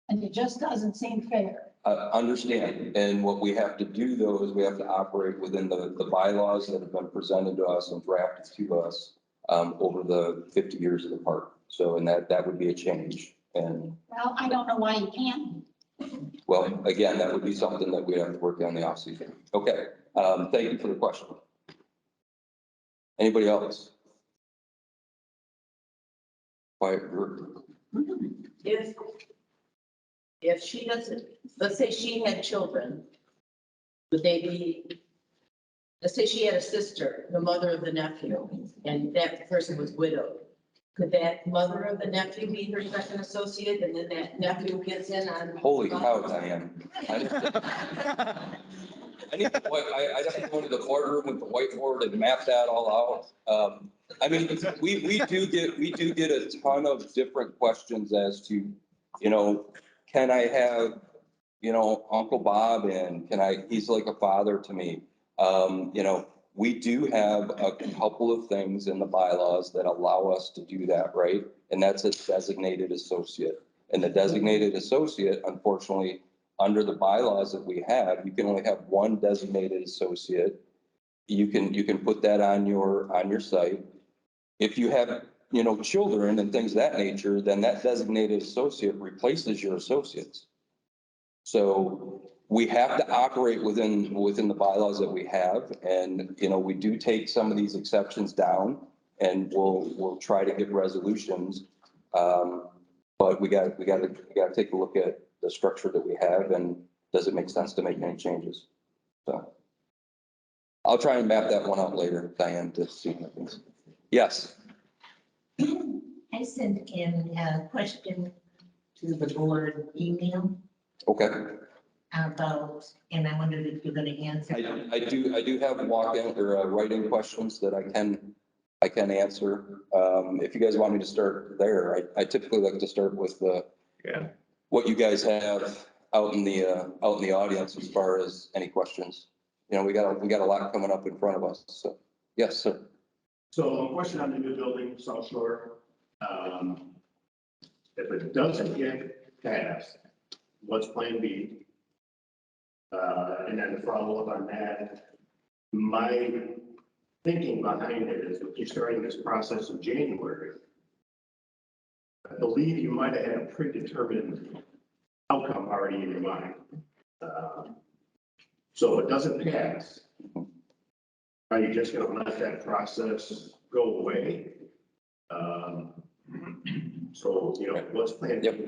And it just doesn't seem fair. Understand, and what we have to do though is we have to operate within the bylaws that have been presented to us and drafted to us over the 50 years of the park. So, and that would be a change. And Well, I don't know why you can't. well, again, that would be something that we have to work on the off season. Okay, thank you for the question. Anybody else? Quiet group. If she doesn't, let's say she had children, would they be, let's say she had a sister, the mother of the nephew, and that person was widowed. Could that mother of the nephew be her second associate, and then that nephew gets in on? Holy cow, Diane. I'd have to go to the boardroom with the whiteboard and map that all out. I mean, we do get a ton of different questions as to, can I have, Uncle Bob in? He's like a father to me. We do have a couple of things in the bylaws that allow us to do that, right? And that's a designated associate. And the designated associate, unfortunately, under the bylaws that we have, you can only have one designated associate. You can put that on your site. If you have, children and things of that nature, then that designated associate replaces your associates. So we have to operate within the bylaws that we have. And, we do take some of these exceptions down, and we'll try to get resolutions. But we got to take a look at the structure that we have, and does it make sense to make any changes? So I'll try and map that one out later, Diane, to see what happens. Yes. I sent in a question to the board email Okay. about, and I wondered if you're going to answer. I do have walk-in or write-in questions that I can answer. If you guys want me to start there, I typically like to start with what you guys have out in the audience as far as any questions. We got a lot coming up in front of us. So yes, sir. So a question on the new building, South Shore. If it doesn't get passed, what's plan B? And then to follow up on that, my thinking behind it is with you starting this process in January, I believe you might have had a predetermined outcome already in your mind. So if it doesn't pass, are you just going to let that process go away? So, what's planned? Yep.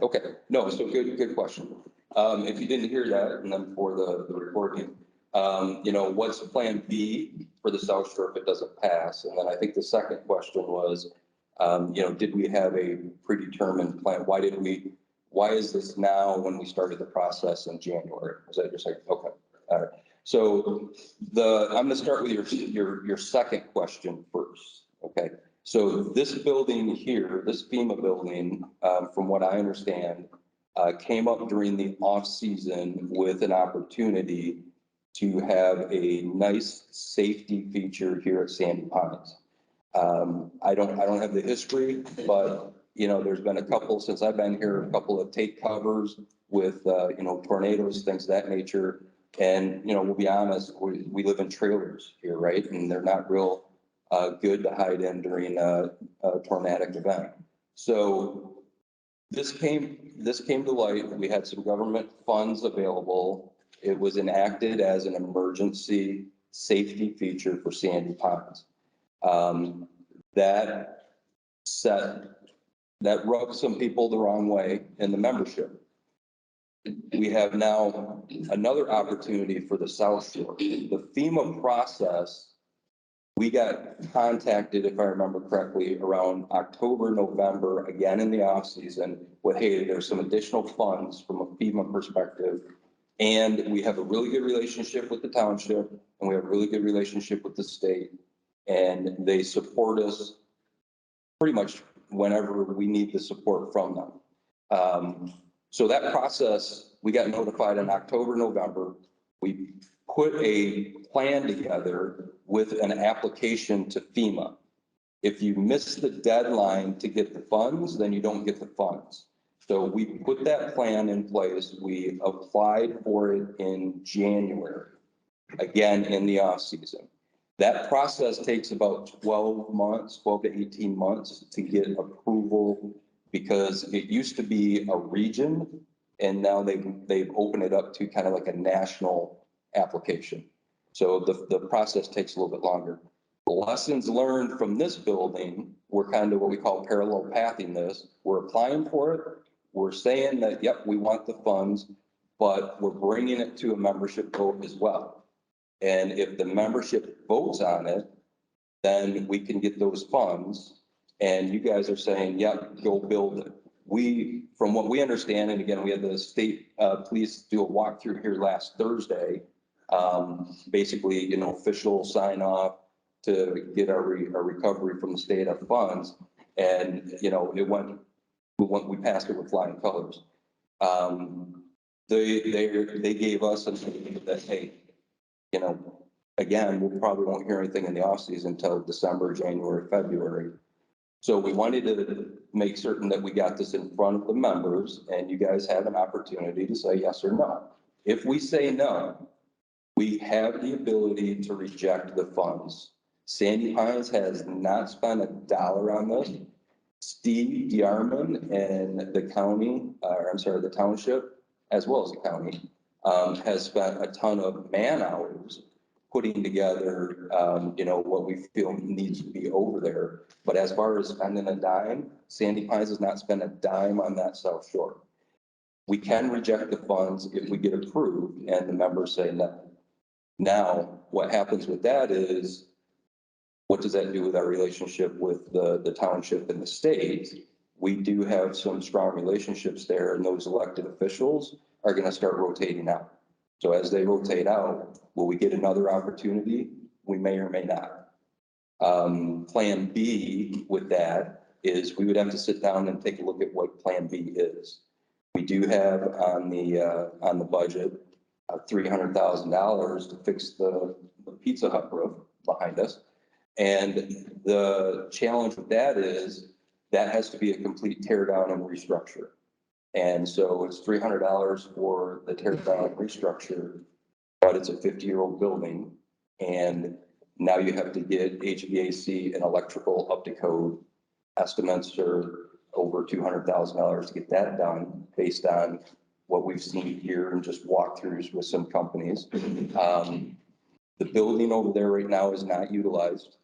Okay. No, so good question. If you didn't hear that, and then for the recording, what's plan B for the South Shore if it doesn't pass? And then I think the second question was, did we have a predetermined plan? Why did why is this now when we started the process in January? Was that just like, okay, all right. So I'm gonna start with your second question first, okay? So this building here, this FEMA building, from what I understand, came up during the off-season with an opportunity to have a nice safety feature here at Sandy Pines. I don't have the history, but, you know, there's been a couple, since I've been here, a couple of take covers with, you know, tornadoes, things of that nature. And, you know, we'll be honest, we live in trailers here, right? And they're not real, good to hide in during a tornadic event. So this came to light. We had some government funds available. It was enacted as an emergency safety feature for Sandy Pines. That rubbed some people the wrong way in the membership. We have now another opportunity for the South Shore. The FEMA process, we got contacted, if I remember correctly, around October, November, again in the off season with, hey, there's some additional funds from a FEMA perspective. And we have a really good relationship with the township and we have a really good relationship with the state. And they support us pretty much whenever we need the support from them. So that process, we got notified in October, November. We put a plan together with an application to FEMA. If you miss the deadline to get the funds, then you don't get the funds. So we put that plan in place. We applied for it in January, again in the off season. That process takes about 12 to 18 months to get approval because it used to be a region and now they've opened it up to kind of like a national application. So the process takes a little bit longer. The lessons learned from this building, we're kind of what we call parallel pathing this. We're applying for it. We're saying that, yep, we want the funds, but we're bringing it to a membership vote as well. And if the membership votes on it, then we can get those funds. And you guys are saying, yep, go build it. From what we understand, and again, we had the state police do a walkthrough here last Thursday. Basically, you know, official sign off to get our recovery from the state of funds. And, you know, we passed it with flying colors. They gave us that, hey, you know, again, we probably won't hear anything in the off season until December, January, February. So we wanted to make certain that we got this in front of the members and you guys have an opportunity to say yes or no. If we say no, we have the ability to reject the funds. Sandy Pines has not spent $1 on this. Steve Yarman and the county, the township, as well as the county, has spent a ton of man hours putting together, you know, what we feel needs to be over there. But as far as spending a dime, Sandy Pines has not spent a dime on that South Shore. We can reject the funds if we get approved and the members say no. Now, what happens with that is, what does that do with our relationship with the township and the state? We do have some strong relationships there, and those elected officials are going to start rotating out. So as they rotate out, will we get another opportunity? We may or may not. Plan B with that is we would have to sit down and take a look at what Plan B is. We do have on the budget $300,000 to fix the Pizza Hut roof behind us. And the challenge with that is that has to be a complete tear down and restructure. And so it's $300 for the tear down and restructure, but it's a 50-year-old building. And now you have to get HVAC and electrical up to code. Estimates are over $200,000 to get that done based on what we've seen here and just walkthroughs with some companies. The building over there right now is not utilized.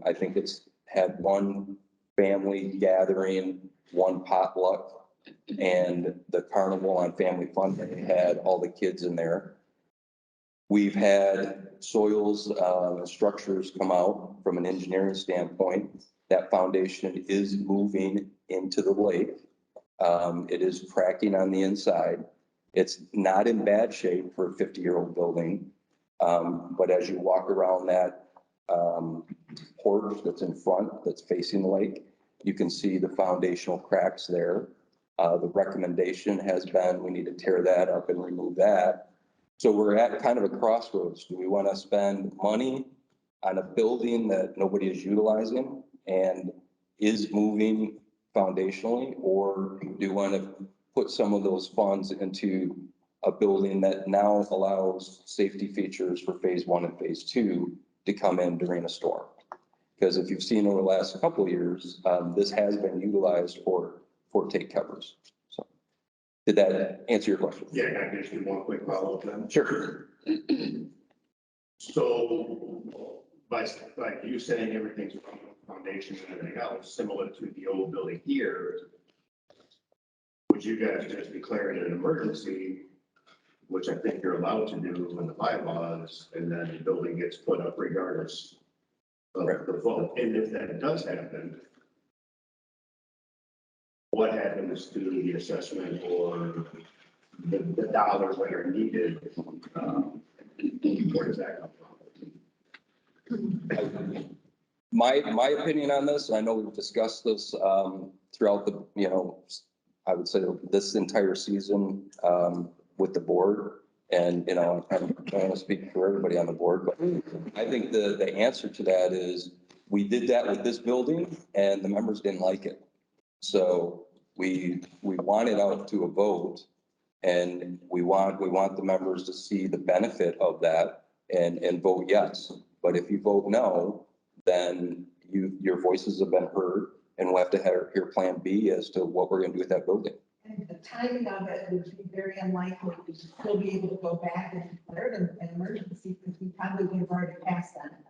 I think it's had one family gathering, one potluck, and the carnival on Family Fun Day had all the kids in there. We've had soils and structures come out from an engineering standpoint. That foundation is moving into the lake. It is cracking on the inside. It's not in bad shape for a 50-year-old building. But as you walk around that porch that's in front, that's facing the lake, you can see the foundational cracks there. The recommendation has been, we need to tear that up and remove that. So we're at kind of a crossroads. Do we want to spend money on a building that nobody is utilizing and is moving foundationally? Or do you want to put some of those funds into a building that now allows safety features for phase 1 and phase 2 to come in during a storm? Because if you've seen over the last couple of years, this has been utilized for take covers. So did that answer your question? Yeah, can I just do one quick follow-up then? Sure. So by you saying everything's from foundation and everything else, similar to the old building here, would you guys just declare it an emergency, which I think you're allowed to do in the bylaws, and then the building gets put up regardless of the vote? And if that does happen, what happens to the assessment or the dollars that are needed? Where does that come from? My opinion on this, and I know we've discussed this throughout the, I would say this entire season with the board. And, I don't want to speak for everybody on the board, but I think the answer to that is we did that with this building and the members didn't like it. So we want it out to a vote, and we want the members to see the benefit of that and vote yes. But if you vote no, then your voices have been heard, and we'll have to hear plan B as to what we're going to do with that building. And the timing of it would be very unlikely to still be able to go back and declare it an emergency, because we probably would have already passed on it.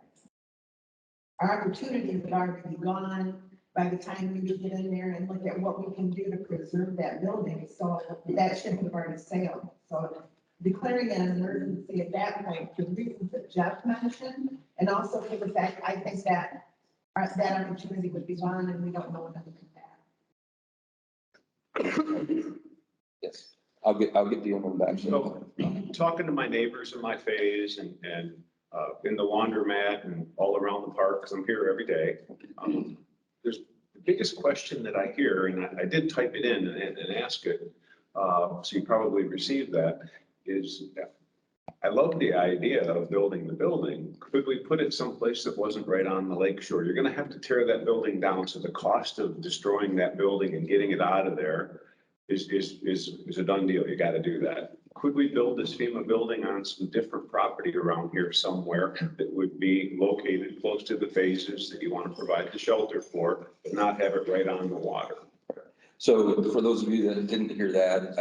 Our opportunity would already be gone by the time we get in there and look at what we can do to preserve that building. So that ship have already sailed. So declaring it an emergency at that point, for the reasons that Jeff mentioned, and also for the fact, I think that that opportunity would be gone and we don't know when it'll come back. Yes, I'll get the one back. So, talking to my neighbors in my phase and in the laundromat and all around the park, because I'm here every day. There's the biggest question that I hear, and I did type it in and ask it, so you probably received that, is I love the idea of building the building. Could we put it someplace that wasn't right on the lake shore? You're going to have to tear that building down. So the cost of destroying that building and getting it out of there is a done deal. You got to do that. Could we build this FEMA building on some different property around here somewhere that would be located close to the phases that you want to provide the shelter for, but not have it right on the water? So for those of you that didn't hear that,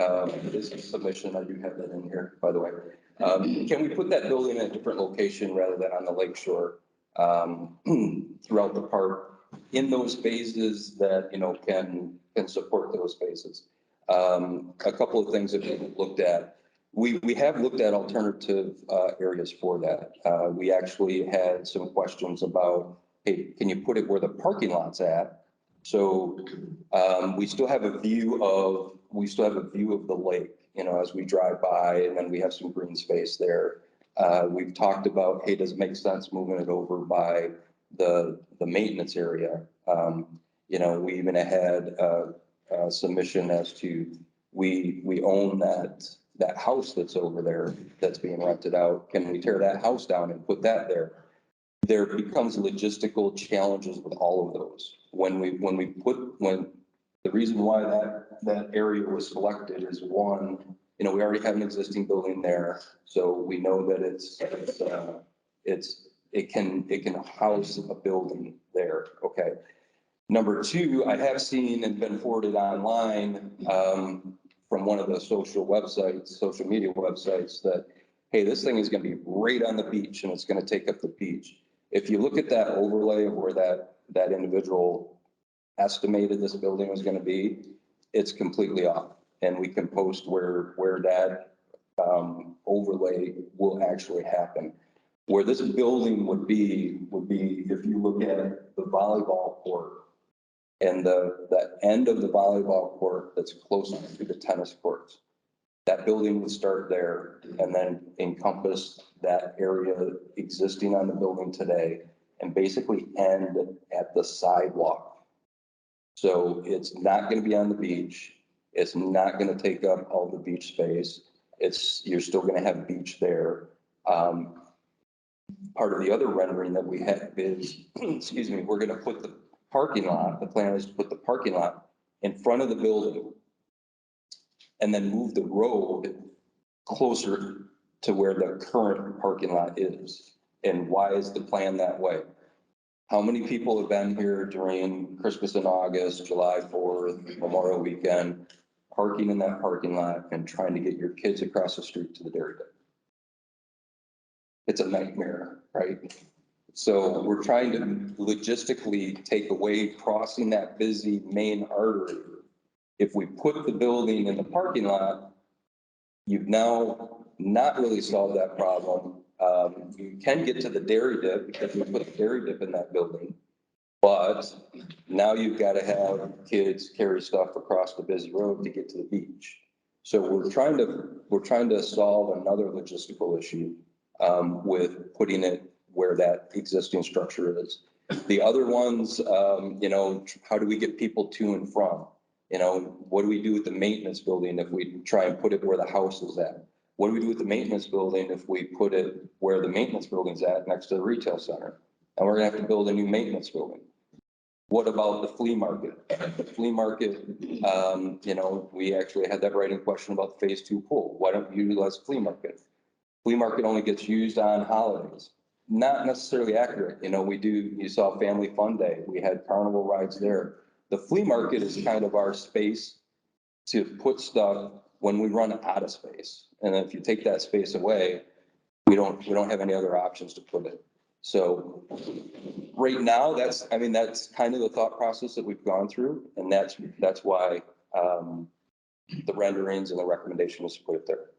this is a submission. I do have that in here, by the way. Can we put that building in a different location rather than on the lake shore throughout the park in those phases that, can support those phases? A couple of things that we've looked at. We have looked at alternative areas for that. We actually had some questions about, hey, can you put it where the parking lot's at? So we still have a view of the lake, as we drive by, and then we have some green space there. We've talked about, hey, does it make sense moving it over by the maintenance area? We even had a submission as to, we own that house that's over there that's being rented out. Can we tear that house down and put that there? There becomes logistical challenges with all of those. When the reason why that area was selected is, one, we already have an existing building there, so we know that it can house a building there. Okay. Number two, I have seen and been forwarded online from one of the social media websites that, hey, this thing is going to be right on the beach and it's going to take up the beach. If you look at that overlay of where that individual estimated this building was going to be, it's completely off. And we can post where that overlay will actually happen. Where this building would be if you look at the volleyball court And the end of the volleyball court that's closest to the tennis courts, that building would start there and then encompass that area existing on the building today and basically end at the sidewalk. So it's not going to be on the beach. It's not going to take up all the beach space. You're still going to have beach there. Part of the other rendering that we have is, excuse me, we're going to put the parking lot, the plan is to put the parking lot in front of the building and then move the road closer to where the current parking lot is. And why is the plan that way? How many people have been here during Christmas in August, July 4th, Memorial Weekend, parking in that parking lot and trying to get your kids across the street to the dairy dip? It's a nightmare, right? So we're trying to logistically take away crossing that busy main artery. If we put the building in the parking lot, you've now not really solved that problem. You can get to the dairy dip because we put the dairy dip in that building. But now you've got to have kids carry stuff across the busy road to get to the beach. So we're trying to solve another logistical issue with putting it where that existing structure is. The other ones, how do we get people to and from? What do we do with the maintenance building if we try and put it where the house is at? What do we do with the maintenance building if we put it where the maintenance building's at, next to the retail center? And we're gonna have to build a new maintenance building. What about the flea market? The flea market, we actually had that writing question about the phase 2 pool. Why don't you utilize flea market? Flea market only gets used on holidays. Not necessarily accurate. You saw Family Fun Day. We had carnival rides there. The flea market is kind of our space to put stuff when we run out of space. And if you take that space away, we don't have any other options to put it. So right now, that's kind of the thought process that we've gone through. And that's why the renderings and the recommendation is to put it there.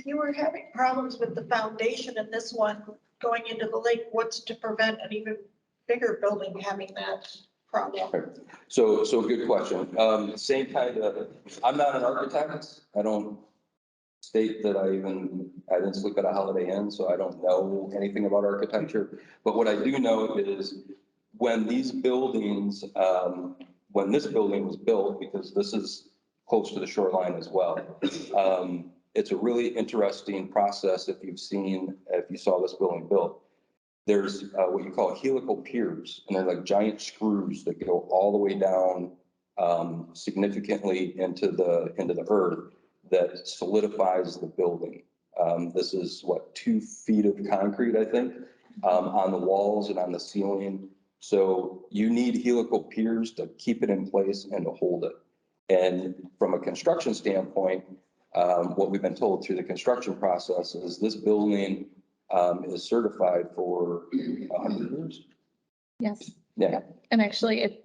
You were having problems with the foundation in this one going into the lake. What's to prevent an even bigger building having that problem? So good question. Same kind of, I'm not an architect. I don't state that I didn't sleep at a Holiday Inn, so I don't know anything about architecture. But what I do know is when these buildings, when this building was built, because this is close to the shoreline as well, it's a really interesting process if you saw this building built. There's what you call helical piers, and they're like giant screws that go all the way down significantly into the earth that solidifies the building. This is 2 feet of concrete, I think, on the walls and on the ceiling. So you need helical piers to keep it in place and to hold it. And from a construction standpoint, what we've been told through the construction process is this building is certified for 100 years. Yes. Yeah. And actually,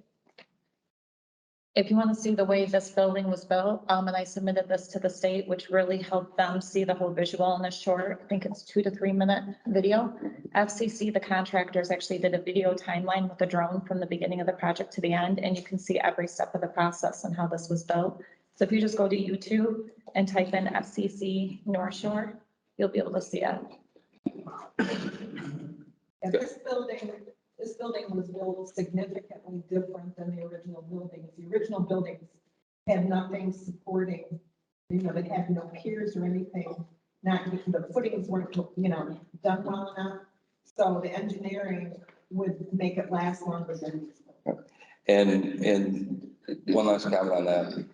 if you want to see the way this building was built, and I submitted this to the state, which really helped them see the whole visual in this short, I think it's 2 to 3 minute video. FCC, the contractors, actually did a video timeline with a drone from the beginning of the project to the end, and you can see every step of the process and how this was built. So if you just go to YouTube and type in FCC North Shore, you'll be able to see it. And this building was built significantly different than the original buildings. The original buildings had nothing supporting, they had no piers or anything. The footings weren't, done well enough. So the engineering would make it last longer than. And one last comment on that.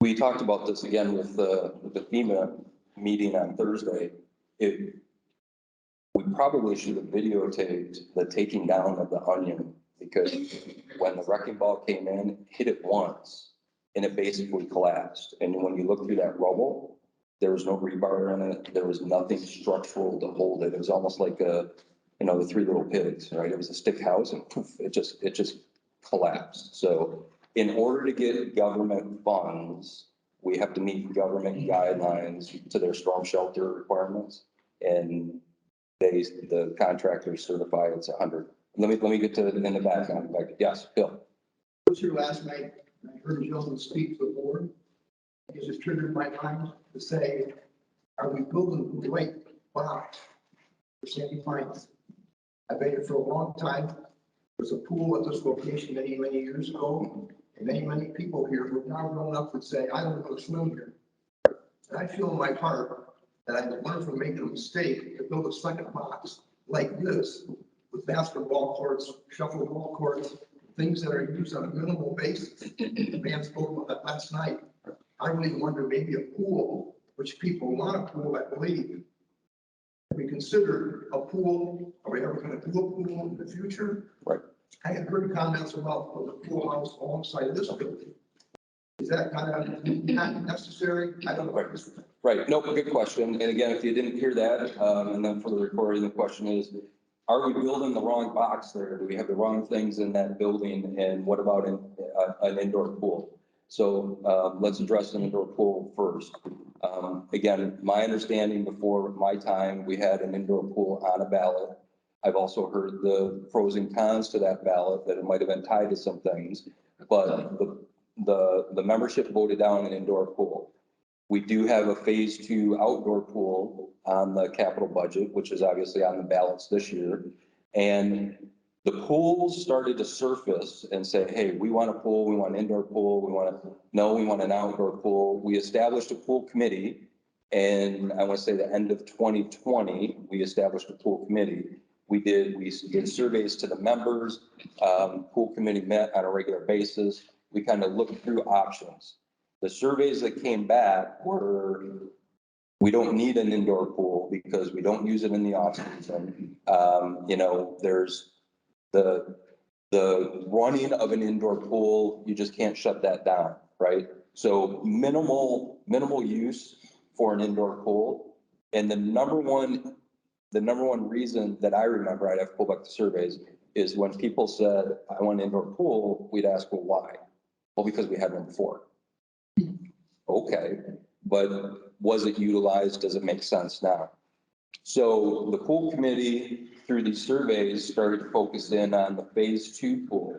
We talked about this again with the FEMA meeting on Thursday. We probably should have videotaped the taking down of the onion, because when the wrecking ball came in, hit it once and it basically collapsed. And when you look through that rubble, there was no rebar in it. There was nothing structural to hold it. It was almost like the 3 Little Pigs, right? It was a stick house and poof, it just collapsed. So in order to get government funds, we have to meet government guidelines to their storm shelter requirements. And the contractors certify it's 100. Let me get to it in the back. Yes, Bill. was here last night, and I heard Gilman speak to the board. It just triggered my mind to say, are we building the right box for Sandy Pines? I've been here for a long time. There's a pool at this location many, many years ago, and many people here who have now grown up and say, I don't want to swim here. And I feel in my heart that I learned from making a mistake to build a second box like this with basketball courts, shuffleball courts, things that are used on a minimal basis. The man spoke about that last night. I really wonder maybe a pool, which people want a pool, I believe. If we consider a pool, are we ever going to do a pool in the future? Right. I had heard comments about the pool house alongside this building. Is that kind of not necessary? I don't know. Right, no, good question. And again, if you didn't hear that, and then for the recording, the question is, are we building the wrong box there? Do we have the wrong things in that building? And what about an indoor pool? So let's address an indoor pool first. Again, my understanding before my time, we had an indoor pool on a ballot. I've also heard the pros and cons to that ballot, that it might have been tied to some things, but the membership voted down an indoor pool. We do have a phase 2 outdoor pool on the capital budget, which is obviously on the ballots this year. And the pools started to surface and say, hey, we want a pool, we want an indoor pool, we want an outdoor pool. We established a pool committee, and I want to say the end of 2020, we established a pool committee. We did surveys to the members. Pool committee met on a regular basis. We kind of looked through options. The surveys that came back were, we don't need an indoor pool because we don't use it in the off season. There's the running of an indoor pool, you just can't shut that down, right? So minimal use for an indoor pool. And the number one reason that I remember, I'd have to pull back the surveys, is when people said, I want an indoor pool, we'd ask, well, why? Well, because we had one before. Okay, but was it utilized? Does it make sense now? So the pool committee, through these surveys, started to focus in on the phase 2 pool.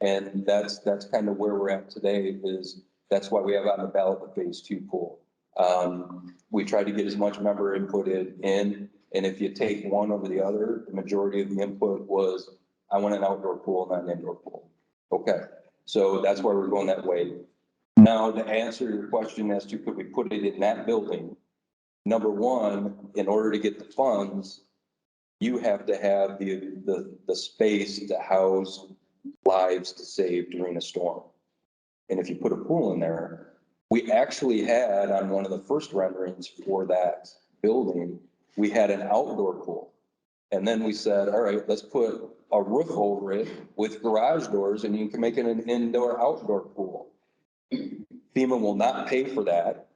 And that's kind of where we're at today, is that's why we have on the ballot the phase 2 pool. We tried to get as much member input in, and if you take one over the other, the majority of the input was, I want an outdoor pool, not an indoor pool. Okay, so that's why we're going that way. Now, to answer your question as to could we put it in that building, number one, in order to get the funds, you have to have the space to house lives to save during a storm. And if you put a pool in there, we actually had on one of the first renderings for that building, we had an outdoor pool. And then we said, all right, let's put a roof over it with garage doors and you can make it an indoor-outdoor pool. FEMA will not pay for that.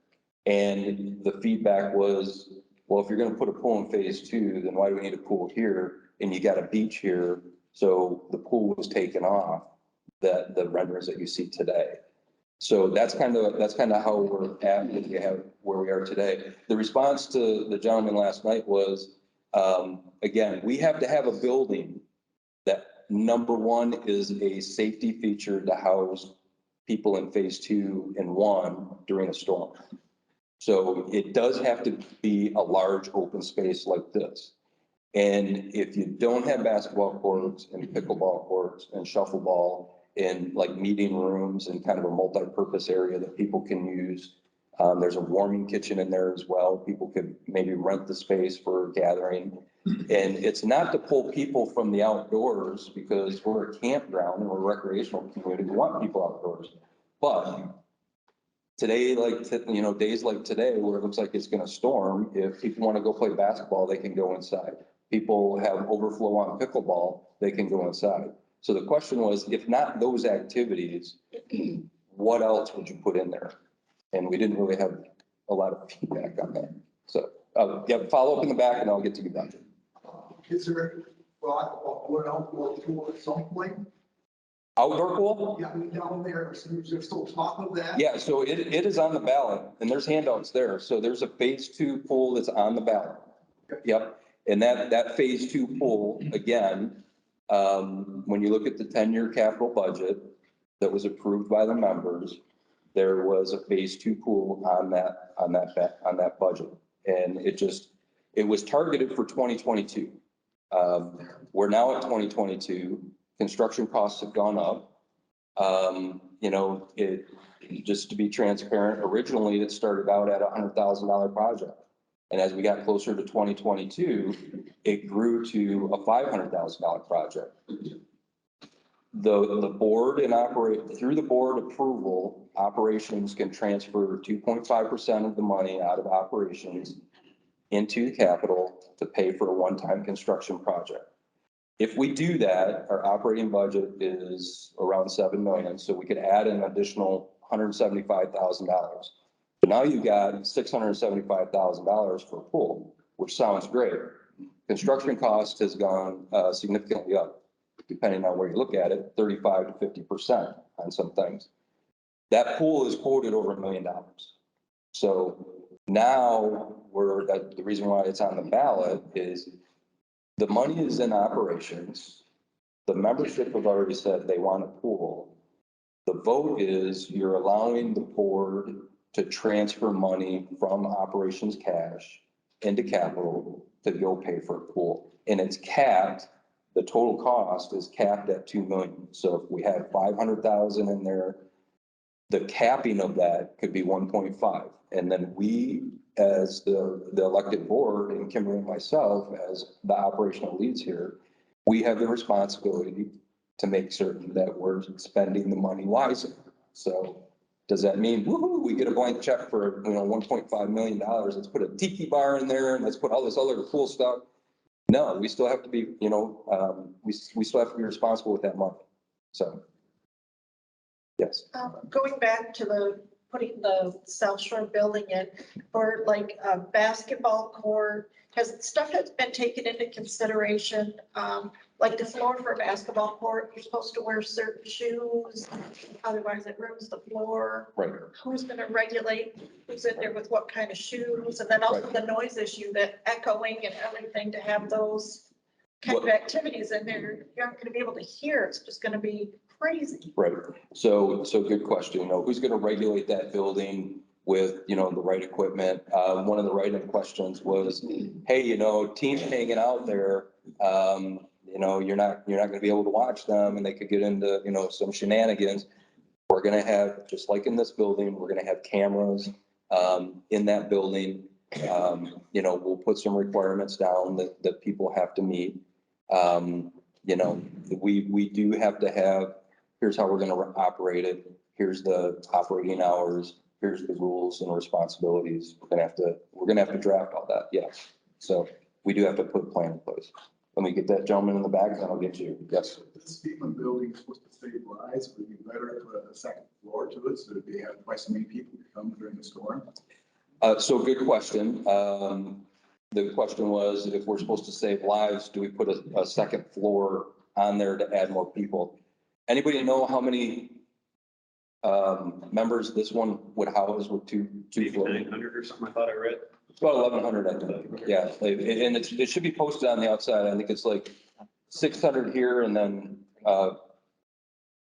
And the feedback was, well, if you're going to put a pool in phase 2, then why do we need a pool here? And you got a beach here. So the pool was taken off the renderings that you see today. So that's kind of how we're at where we are today. The response to the gentleman last night was, again, we have to have a building that, number one, is a safety feature to house people in phase 2 and 1 during a storm. So it does have to be a large open space like this. And if you don't have basketball courts and pickleball courts and shuffleball and like meeting rooms and kind of a multi-purpose area that people can use, there's a warming kitchen in there as well. People could maybe rent the space for gathering. And it's not to pull people from the outdoors, because we're a campground and we're a recreational community. We want people outdoors. But today, days like today, where it looks like it's going to storm, if people want to go play basketball, they can go inside. People have overflow on pickleball, they can go inside. So the question was, if not those activities, what else would you put in there? And we didn't really have a lot of feedback on that. So, follow up in the back and I'll get to you back. Is there an outdoor pool at some point? Outdoor pool? Yeah, I mean, down there, so there's still talk of that? Yeah, so it is on the ballot and there's handouts there. So there's a phase 2 pool that's on the ballot. Yep. And that phase 2 pool, again, when you look at the 10-year capital budget, that was approved by the members, there was a phase two pool on that budget. And it was targeted for 2022. We're now at 2022, construction costs have gone up. Just to be transparent, originally it started out at $100,000 project. And as we got closer to 2022, it grew to a $500,000 project. The board through the board approval, operations can transfer 2.5% of the money out of operations into capital to pay for a one-time construction project. If we do that, our operating budget is around 7 million, so we could add an additional $175,000. But now you've got $675,000 for a pool, which sounds great. Construction cost has gone significantly up, depending on where you look at it, 35 to 50% on some things. That pool is quoted over $1 million. So now the reason why it's on the ballot is the money is in operations. The membership have already said they want a pool. The vote is you're allowing the board to transfer money from operations cash into capital to go pay for a pool. And it's capped, the total cost is capped at 2 million. So if we had 500,000 in there, the capping of that could be 1.5. And then we, as the elected board, and Kimberly and myself, as the operational leads here, we have the responsibility to make certain that we're spending the money wisely. So does that mean, woohoo, we get a blank check for, $1.5 million, let's put a tiki bar in there and let's put all this other cool stuff? No, we still have to be, we still have to be responsible with that money. So, yes. Going back to putting the South Shore building in for like a basketball court, stuff has been taken into consideration, like the floor for a basketball court, you're supposed to wear certain shoes, otherwise it ruins the floor. Right. Who's going to regulate who's in there with what kind of shoes? And then also the noise issue, that echoing and everything, to have those kind of activities in there, you aren't going to be able to hear. It's just going to be crazy. Right. So good question. Who's going to regulate that building with, the right equipment? One of the write-in questions was, hey, teams hanging out there, you're not going to be able to watch them and they could get into, some shenanigans. We're going to have, just like in this building, we're going to have cameras in that building. We'll put some requirements down that people have to meet. We do have to have, here's how we're going to operate it. Here's the operating hours. Here's the rules and responsibilities. We're going to have to draft all that. Yes. So we do have to put a plan in place. Let me get that gentleman in the back and then I'll get you. Yes. This FEMA building is supposed to save lives. Would it be better to put a second floor to it so that they have twice as many people come during the storm? So good question. The question was, if we're supposed to save lives, do we put a second floor on there to add more people? Anybody know how many members this one would house with two floors? 900 or something, I thought I read. It's about 1,100, I think. Yeah, and it should be posted on the outside. I think it's like 600 here and then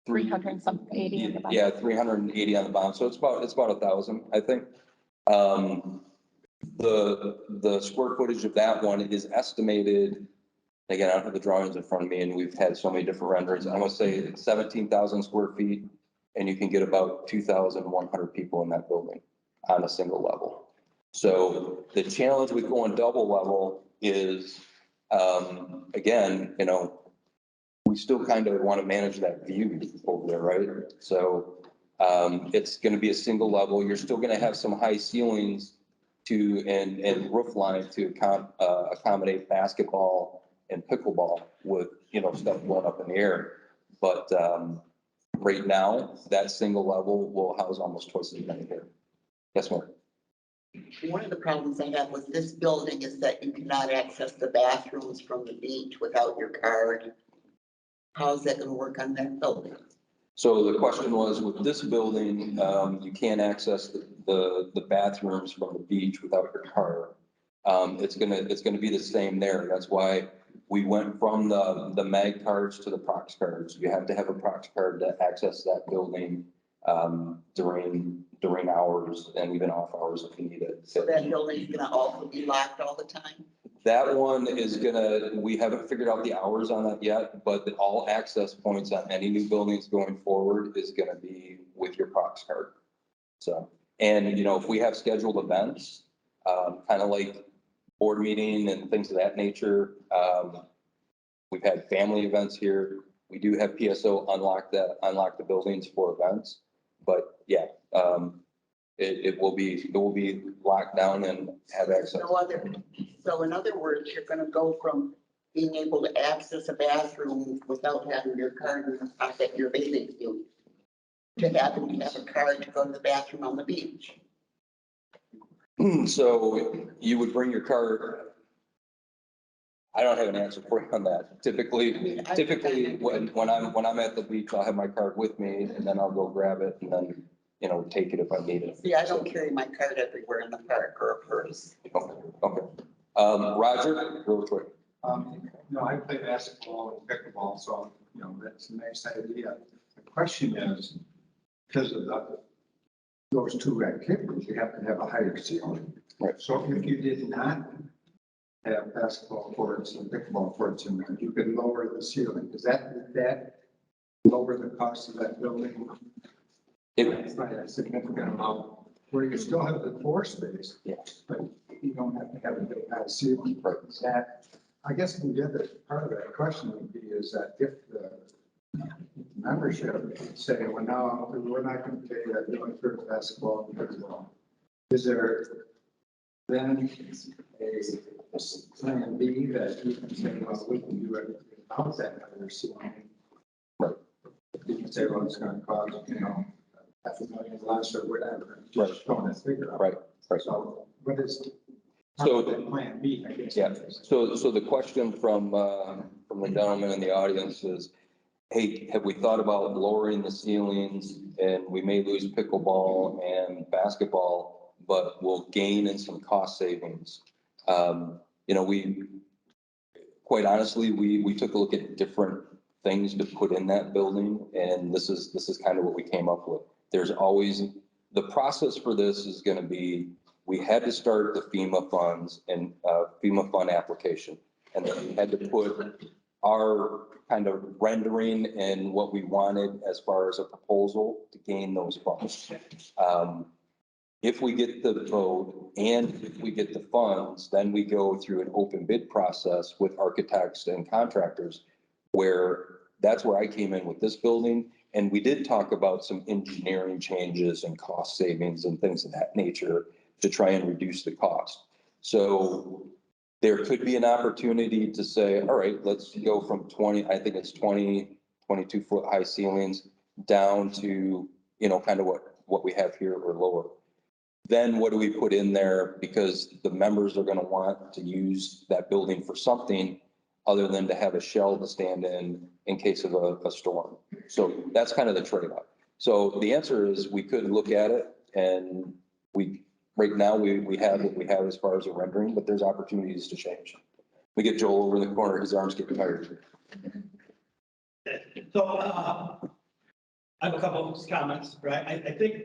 300 and some 80 in the bottom. Yeah, 380 on the bottom. So it's about 1,000, I think. The square footage of that one is estimated. Again, I don't have the drawings in front of me and we've had so many different renderings. I'm going to say it's 17,000 square feet and you can get about 2,100 people in that building on a single level. So the challenge with going double level is, again, we still kind of want to manage that view over there, right? So it's going to be a single level. You're still going to have some high ceilings and roof line to accommodate basketball and pickleball with, stuff going up in the air. But right now, that single level will house almost twice as many here. Yes, ma'am. One of the problems I have with this building is that you cannot access the bathrooms from the beach without your card. How is that going to work on that building? So the question was, with this building, you can't access the bathrooms from the beach without your card. It's gonna be the same there. That's why we went from the mag cards to the prox cards. You have to have a prox card to access that building, during hours and even off hours if you need it. So that building's gonna also be locked all the time? That one is we haven't figured out the hours on that yet, but all access points on any new buildings going forward is gonna be with your prox card. So, and if we have scheduled events, kind of like board meeting and things of that nature, we've had family events here. We do have PSO unlock the buildings for events, but yeah, it will be locked down and have access. So in other words, you're gonna go from being able to access a bathroom without having your card in the pocket, your bathing suit, to having to have a card to go to the bathroom on the beach. So you would bring your card. I don't have an answer for you on that. Typically, when I'm at the beach, I'll have my card with me and then I'll go grab it and then, take it if I need it. See, I don't carry my card everywhere in the park or a purse. Okay. Roger, real quick. I play basketball and pickleball, so, that's a nice idea. The question is, because of those two activities, you have to have a higher ceiling. Right. So if you did not have basketball courts and pickleball courts in there, you could lower the ceiling. Does that lower the cost of that building? By a significant amount, where you still have the floor space. Yes. But you don't have to have a big high ceiling. That, I guess the other part of that question would be is that if the membership say, well, no, we're not going to pay that doing for basketball and pickleball, is there then a plan B that you can say, well, we can do it without that other ceiling? Right. You can say, well, it's going to cost, $500,000 less or whatever. Right. Just throwing that figure out. Right. So what is So that plan B, I guess? Yeah, so the question from the gentleman in the audience is, hey, have we thought about lowering the ceilings and we may lose pickleball and basketball, but we'll gain in some cost savings? We, quite honestly, we took a look at different things to put in that building, and this is kind of what we came up with. There's always, the process for this is gonna be, we had to start the FEMA funds and FEMA fund application. And then we had to put our kind of rendering and what we wanted as far as a proposal to gain those funds. If we get the vote and if we get the funds, then we go through an open bid process with architects and contractors, where that's where I came in with this building. And we did talk about some engineering changes and cost savings and things of that nature to try and reduce the cost. So there could be an opportunity to say, all right, let's go from 22 foot high ceilings down to, kind of what we have here or lower. Then what do we put in there? Because the members are going to want to use that building for something other than to have a shell to stand in case of a storm. So that's kind of the trade-off. So the answer is we could look at it, and right now we have what we have as far as a rendering, but there's opportunities to change. We get Joel over in the corner, his arms getting tired. So I have a couple of comments, right? I think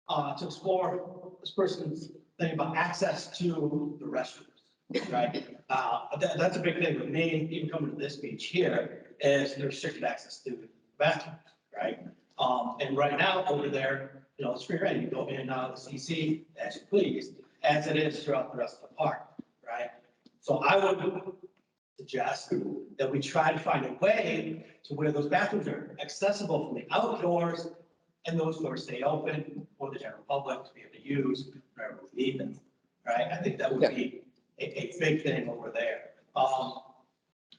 to explore this person's thing about access to the restrooms, right? That's a big thing with me, even coming to this beach here, is there's restricted access to the bathrooms, right? And right now over there, it's free reign. You go in and out of the CC as you please, as it is throughout the rest of the park, right? So I would suggest that we try to find a way to where those bathrooms are accessible from the outdoors and those doors stay open for the general public to be able to use whenever we need them, right? I think that would be a big thing over there.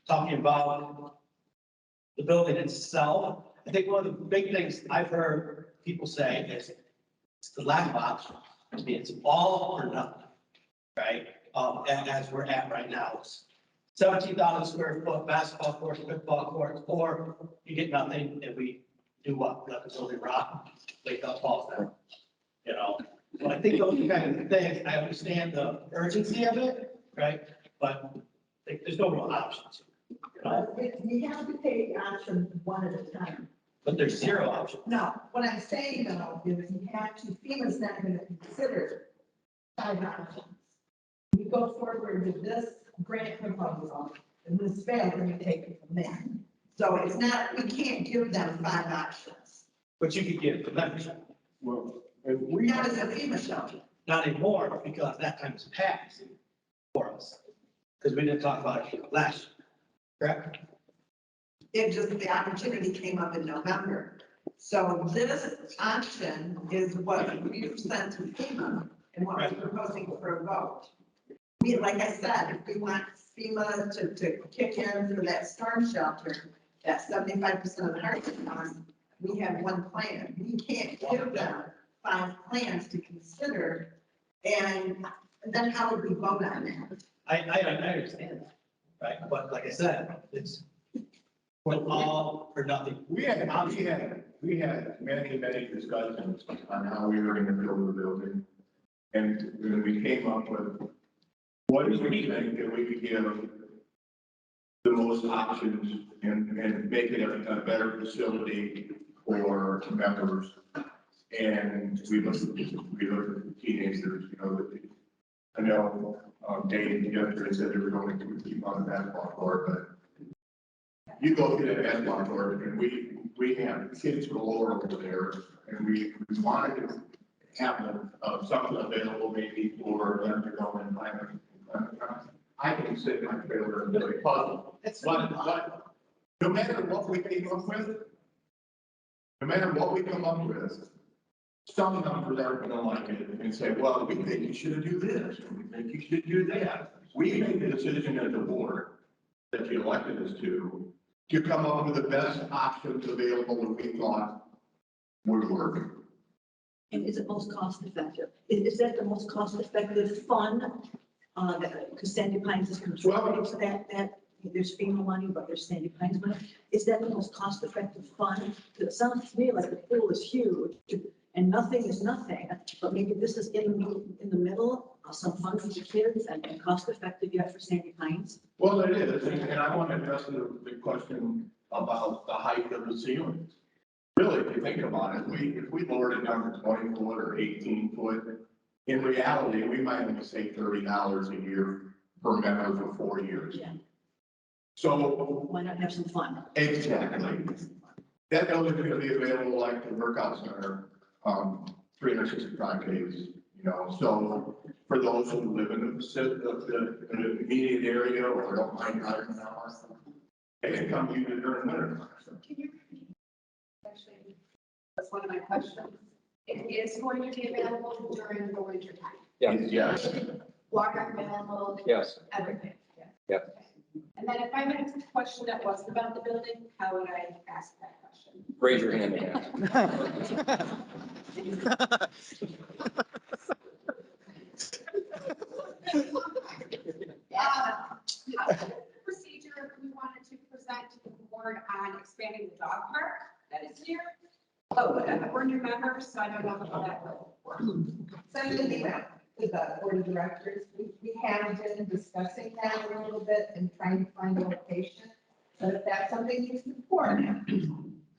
Talking about the building itself, I think one of the big things I've heard people say is it's the lack of options. I mean, it's all or nothing, right? As we're at right now, it's 17,000 square foot basketball court, football court, or you get nothing and we do what? Let the building rot, wake up, falls down, So I think those are kind of the things. I understand the urgency of it, right? But There's no real options, you know, You have to take options one at a time. but there's zero options. No, what I'm saying though, is you have to, FEMA's not gonna consider 5 options. We go forward with this grant proposal, and this fails, then we take it from there. So it's not, we can't give them 5 options, But you could give the membership, Well, if we, not as a FEMA shelter. not anymore, because that time has passed for us. Because we didn't talk about it last year, correct? It just, the opportunity came up in November. So this option is what we sent to FEMA and what we're proposing for a vote. We, like I said, if we want FEMA to kick in for that storm shelter, that 75% of the hardship cost, we have one plan. We can't give them 5 plans to consider. And then how would we vote on that? I understand that, right? But like I said, it's all or nothing. We had many discussions on how we were gonna build the building. And then we came up with, what do we think that we could give the most options and make it a better facility for members? And we looked at the teenagers, you know, I know, Dave yesterday said they were going to keep on the basketball court, but you go to that basketball court and we have kids galore over there, and we wanted to have something available maybe for them to go and plan. I can sit in my trailer and really puzzle. But no matter what we came up with, some numbers aren't gonna like it and say, well, we think you should do this, we think you should do that. We made the decision as a board that you elected us to come up with the best options available that we thought would work. And is it most cost effective? Is that the most cost effective fund? Because Sandy Pines is contributing to that, there's FEMA money, but there's Sandy Pines money. Is that the most cost effective fund? Because it sounds to me like the pool is huge and nothing is nothing, but maybe this is in the middle, some fun for the kids and cost effective yet for Sandy Pines. Well, it is, and I want to address the question about the height of the ceilings. Really, if you think about it, if we lowered it down to 20 foot or 18 foot, in reality, we might only save $30 a year per member for 4 years. Yeah. So Why not have some fun? exactly. That building is going to be available like the workout center, 365 days, you know. So for those who live in the immediate area or don't mind driving an hour, they can come use it during winter time. Actually, that's one of my questions. It is going to be available during the winter time. Yes. Water available. Yes. Everything. Yep. And then if I had a question that wasn't about the building, how would I ask that question? Raise your hand and ask. Procedure, if we wanted to present to the board on expanding the dog park that is here. Oh, we're new members, so I don't know how that will work. Send an email to the board of directors. We have been discussing that a little bit and trying to find a location. But if that's something you support,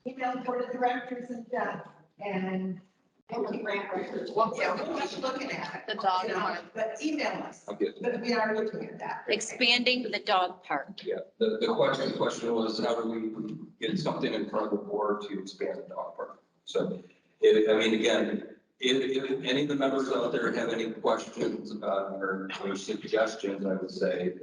email the board of directors and Jeff and the grant writers. well, yeah, we're just looking at it. The dog you know, park. But email us, I'll get but we are looking at that. Expanding the dog park. Yeah, the question was, how do we get something in front of the board to expand the dog park? So, again, if any of the members out there have any questions or suggestions, I would say,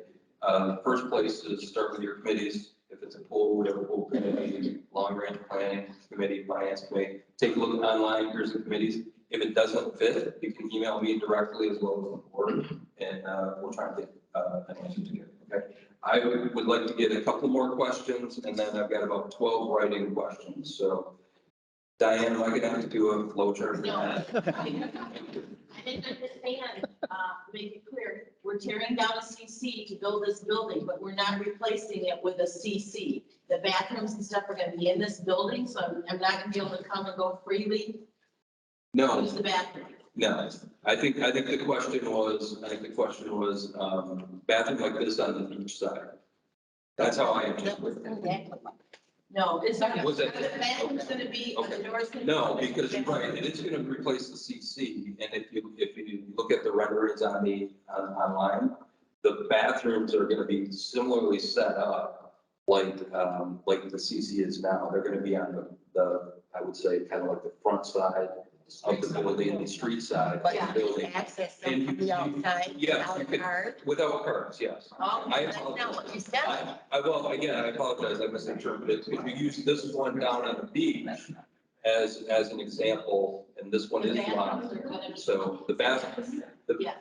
first place is start with your committees. If it's a pool, we have a pool committee, long range planning committee, finance committee. Take a look online, here's the committees. If it doesn't fit, you can email me directly as well as the board, and we'll try to get an answer to you. Okay. I would like to get a couple more questions, and then I've got about 12 writing questions. So, Diane, am I gonna have to do a flow chart? No. I didn't understand, make it clear, we're tearing down a CC to build this building, but we're not replacing it with a CC. The bathrooms and stuff are gonna be in this building, so I'm not gonna be able to come and go freely. No. Use the bathroom. No, I think the question was, bathroom like this on the beach side. That's how I interpret it. No, it's not. Was it? The bathroom's gonna be on the north side. No, because you're right, it is gonna replace the CC, and if you look at the renderings on online, the bathrooms are gonna be similarly set up like the CC is now. They're gonna be on the I would say, kind of like the front side of the building, the street side of But the building. access And them from the outside Yes, without you a could, card. without cars, yes. Oh, I that's not what you said. Well, again, I apologize, I misinterpreted, because we use this one down on the beach as an example, and this one is locked. So the bathroom,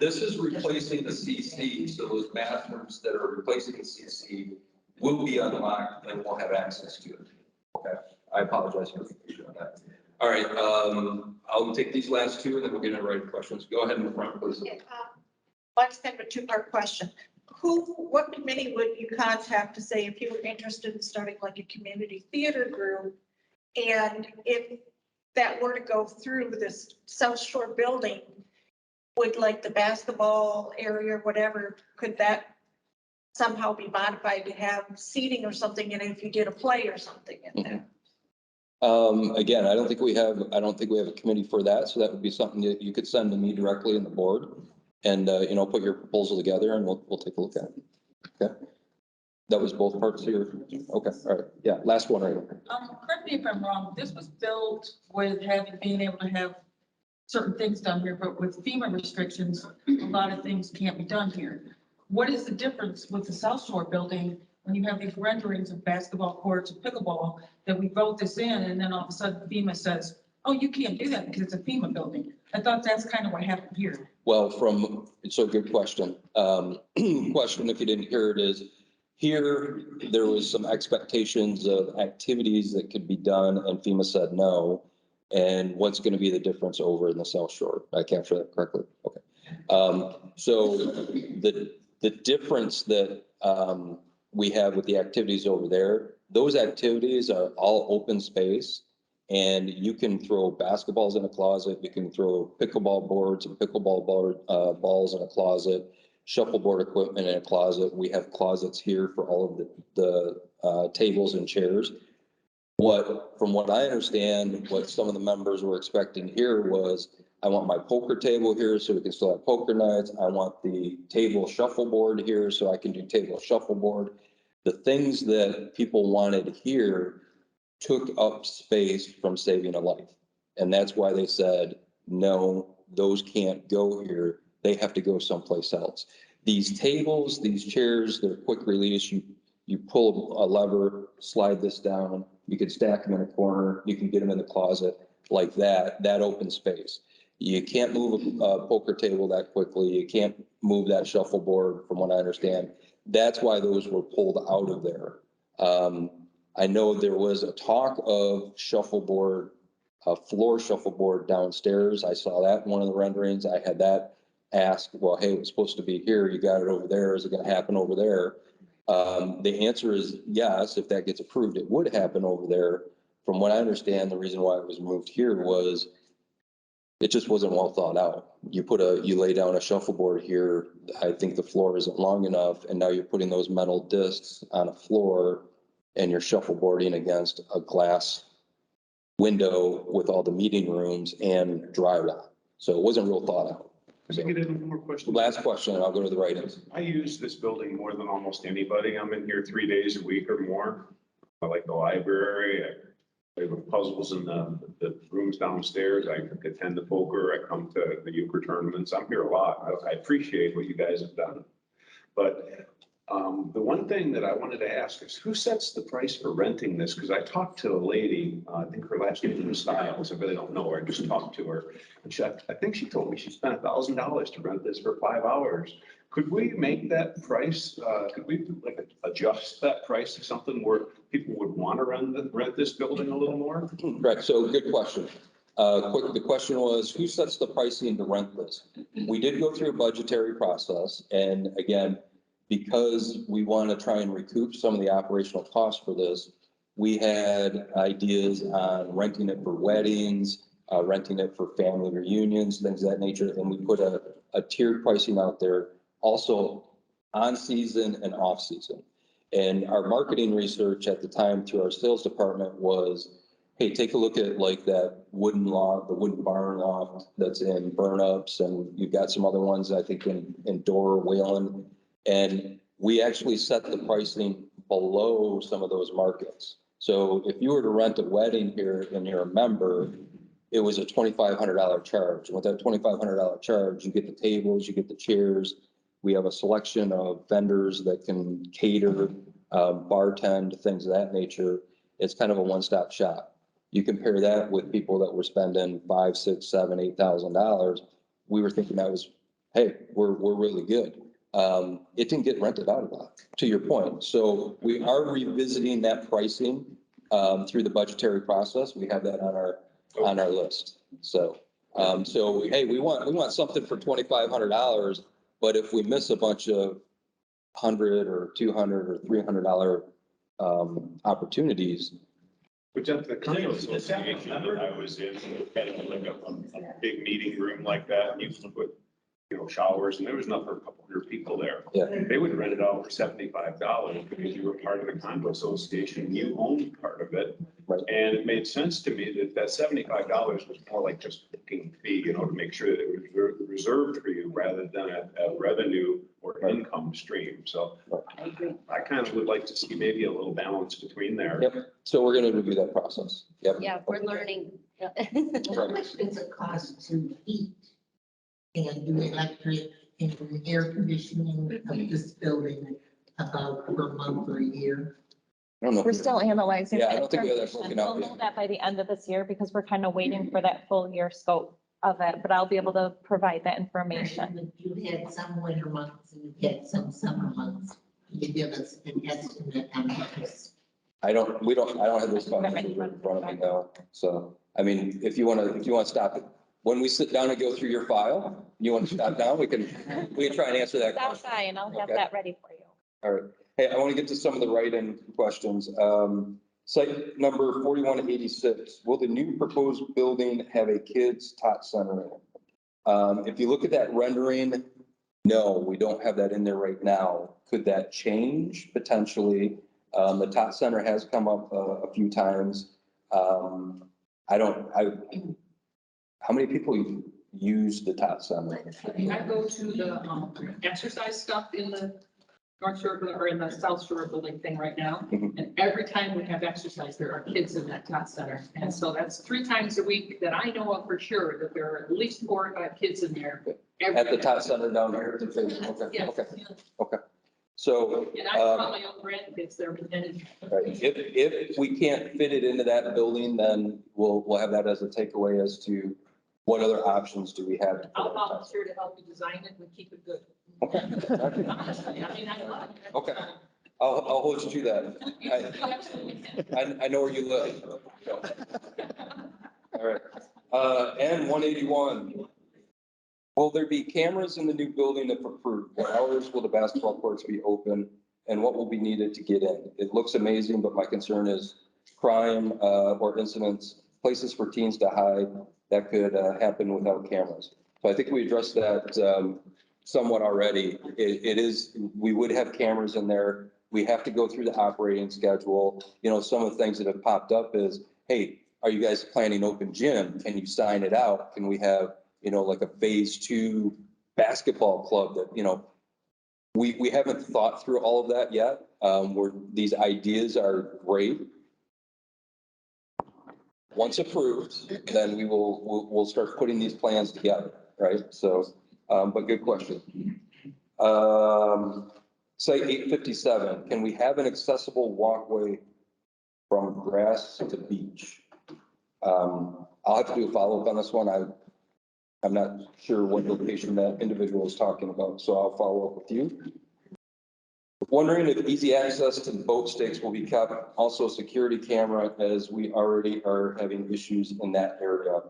this is replacing the CC, so those bathrooms that are replacing the CC will be unlocked and we'll have access to it. Okay, I apologize for the confusion on that. All right, I'll take these last two and then we'll get into writing questions. Go ahead in the front, please. Let's kind of a two-part question. What committee would you contact to say if you were interested in starting like a community theater group? And if that were to go through this South Shore building, would like the basketball area or whatever, could that somehow be modified to have seating or something in it if you did a play or something in there? Again, I don't think we have a committee for that, so that would be something that you could send to me directly in the board and, put your proposal together and we'll take a look at it. Okay. That was both parts here. Okay, all right. Yeah, last one right here. Correct me if I'm wrong, this was built with being able to have certain things done here, but with FEMA restrictions, a lot of things can't be done here. What is the difference with the South Shore building when you have these renderings of basketball courts and pickleball that we wrote this in and then all of a sudden FEMA says, oh, you can't do that because it's a FEMA building. I thought that's kind of what happened here. Well, so good question. Question, if you didn't hear it, is here, there was some expectations of activities that could be done and FEMA said no. And what's going to be the difference over in the South Shore? I capture that correctly? Okay. So the difference that we have with the activities over there, those activities are all open space. And you can throw basketballs in a closet, you can throw pickleball boards and balls in a closet, shuffleboard equipment in a closet. We have closets here for all of the tables and chairs. From what I understand, what some of the members were expecting here was, I want my poker table here so we can still have poker nights. I want the table shuffleboard here so I can do table shuffleboard. The things that people wanted here took up space from saving a life. And that's why they said, no, those can't go here. They have to go someplace else. These tables, these chairs, they're quick release. You pull a lever, slide this down. You can stack them in a corner. You can get them in the closet like that open space. You can't move a poker table that quickly. You can't move that shuffleboard from what I understand. That's why those were pulled out of there. I know there was a talk of shuffleboard, a floor shuffleboard downstairs. I saw that in one of the renderings. I had that asked, well, hey, it was supposed to be here. You got it over there. Is it going to happen over there? The answer is yes. If that gets approved, it would happen over there. From what I understand, the reason why it was moved here was it just wasn't well thought out. You lay down a shuffleboard here. I think the floor isn't long enough. And now you're putting those metal discs on a floor and you're shuffleboarding against a glass window with all the meeting rooms and drywall. So it wasn't real thought out. Can I get in one more question? Last question, and I'll go to the write-ins. I use this building more than almost anybody. I'm in here 3 days a week or more. I like the library. I play with puzzles in the rooms downstairs. I attend the poker. I come to the euchre tournaments. I'm here a lot. I appreciate what you guys have done. But the one thing that I wanted to ask is who sets the price for renting this? Because I talked to a lady, I think her last name was Styles. I really don't know her. I just talked to her. And I think she told me she spent $1,000 to rent this for 5 hours. Could we make that price, could we adjust that price to something where people would want to rent this building a little more? Right, so good question. The question was, who sets the pricing to rent this? We did go through a budgetary process, and again, because we want to try and recoup some of the operational costs for this, we had ideas on renting it for weddings, renting it for family reunions, things of that nature. And we put a tiered pricing out there, also on season and off season. And our marketing research at the time through our sales department was, hey, take a look at like that wooden loft, the wooden barn loft that's in Burn Ups, and you've got some other ones, I think in Door, Whalen. And we actually set the pricing below some of those markets. So if you were to rent a wedding here and you're a member, it was a $2,500 charge. And with that $2,500 charge, you get the tables, you get the chairs. We have a selection of vendors that can cater, bartend, things of that nature. It's kind of a one-stop shop. You compare that with people that were spending $5,000, $6,000, $7,000, $8,000. We were thinking that was, hey, we're really good. It didn't get rented out a lot, to your point. So we are revisiting that pricing through the budgetary process. We have that on our list. So, hey, we want something for $2,500, but if we miss a bunch of $100 or $200 or $300 opportunities. Which at the condo association that I was in, had like a big meeting room like that, and you could put, showers, and there was enough for a couple hundred people there. Yeah. They would rent it out for $75 because you were part of the condo association, you owned part of it. Right. And it made sense to me that $75 was more like just booking fee, to make sure that it was reserved for you rather than a revenue or income stream. So I kind of would like to see maybe a little balance between there. Yep. So we're going to review that process. Yep. Yeah, we're learning. How much does it cost to heat and do electric and air conditioning of this building about per month or a year? I don't know. We're still analyzing. Yeah, I that don't think we have that information. broken out We'll know yet. that by the end of this year because we're kind of waiting for that full year scope of it, but I'll be able to provide that information. You had some winter months and you had some summer months. Can you give us an estimate on this? I don't have those funds in front of me now. So, I mean, if you want to stop it, when we sit down and go through your file, you want to stop down, we can try and answer that Stop question. by and I'll have Okay. that ready for you. All right. Hey, I want to get to some of the write-in questions. Site number 4186, will the new proposed building have a kids tot center in it? If you look at that rendering, no, we don't have that in there right now. Could that change potentially? The tot center has come up a few times. How many people use the tot center? I go to the exercise stuff in the North Shore or in the South Shore building thing right now. And every time we have exercise, there are kids in that tot center. And so that's 3 times a week that I know of for sure that there are at least 4 or 5 kids in there. At the tot center down here? Okay, Yes. okay. So. And I brought my own grandkids there. And Right. If we can't fit it into that building, then we'll have that as a takeaway as to what other options do we have. I'll volunteer to help you design it and keep it good. Okay. Honestly, I mean, I love it. Okay. I'll hold you to that. I know where you live. All right. And 181. Will there be cameras in the new building if approved? What hours will the basketball courts be open and what will be needed to get in? It looks amazing, but my concern is crime or incidents, places for teens to hide that could happen without cameras. So I think we addressed that somewhat already. We would have cameras in there. We have to go through the operating schedule. Some of the things that have popped up is, hey, are you guys planning open gym? Can you sign it out? Can we have like a phase 2 basketball club that, we haven't thought through all of that yet. These ideas are great. Once approved, then we'll start putting these plans together, right? So, but good question. Site 857, can we have an accessible walkway from grass to beach? I'll have to do a follow-up on this one. I'm not sure what location that individual is talking about, so I'll follow up with you. Wondering if easy access to the boat stakes will be kept, also security camera, as we already are having issues in that area.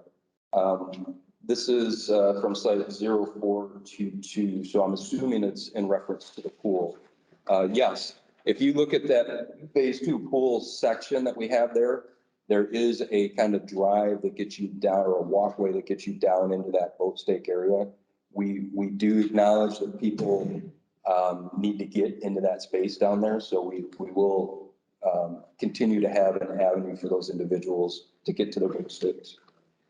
This is from site 0422, so I'm assuming it's in reference to the pool. Yes, if you look at that phase 2 pool section that we have there, there is a kind of drive that gets you down, or a walkway that gets you down into that boat stake area. We do acknowledge that people need to get into that space down there, so we will continue to have an avenue for those individuals to get to the boat stakes.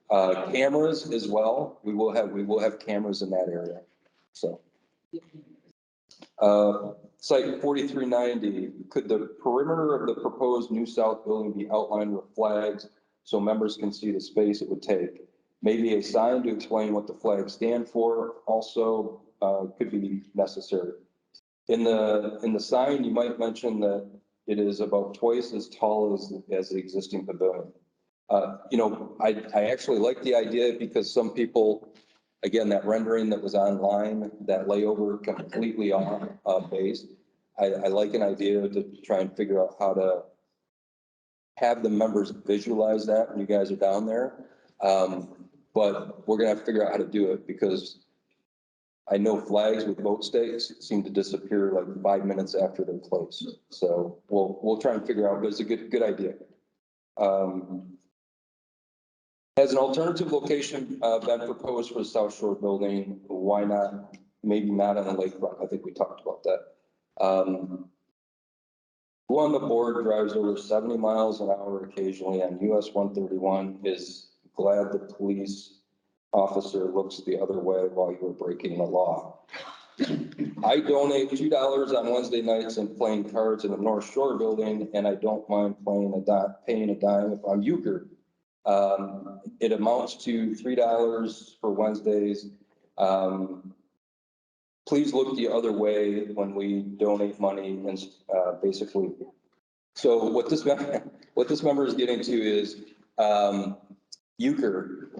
Cameras as well. We will have cameras in that area. So, site 4390, could the perimeter of the proposed new south building be outlined with flags so members can see the space it would take? Maybe a sign to explain what the flags stand for also could be necessary. In the sign, you might mention that it is about twice as tall as the existing pavilion. I actually like the idea because some people, again, that rendering that was online, that layover completely off base. I like an idea to try and figure out how to have the members visualize that when you guys are down there. But we're gonna have to figure out how to do it because I know flags with boat stakes seem to disappear like 5 minutes after they're placed. So we'll try and figure out, but it's a good idea. Has an alternative location been proposed for the South Shore building? Why not? Maybe not on the lakefront. I think we talked about that. Who on the board drives over 70 miles an hour occasionally on US 131 is glad the police officer looks the other way while you were breaking the law. I donate $2 on Wednesday nights and playing cards in the North Shore building, and I don't mind paying a dime if I'm euchred. It amounts to $3 for Wednesdays. Please look the other way when we donate money and basically. So what this member is getting to is euchre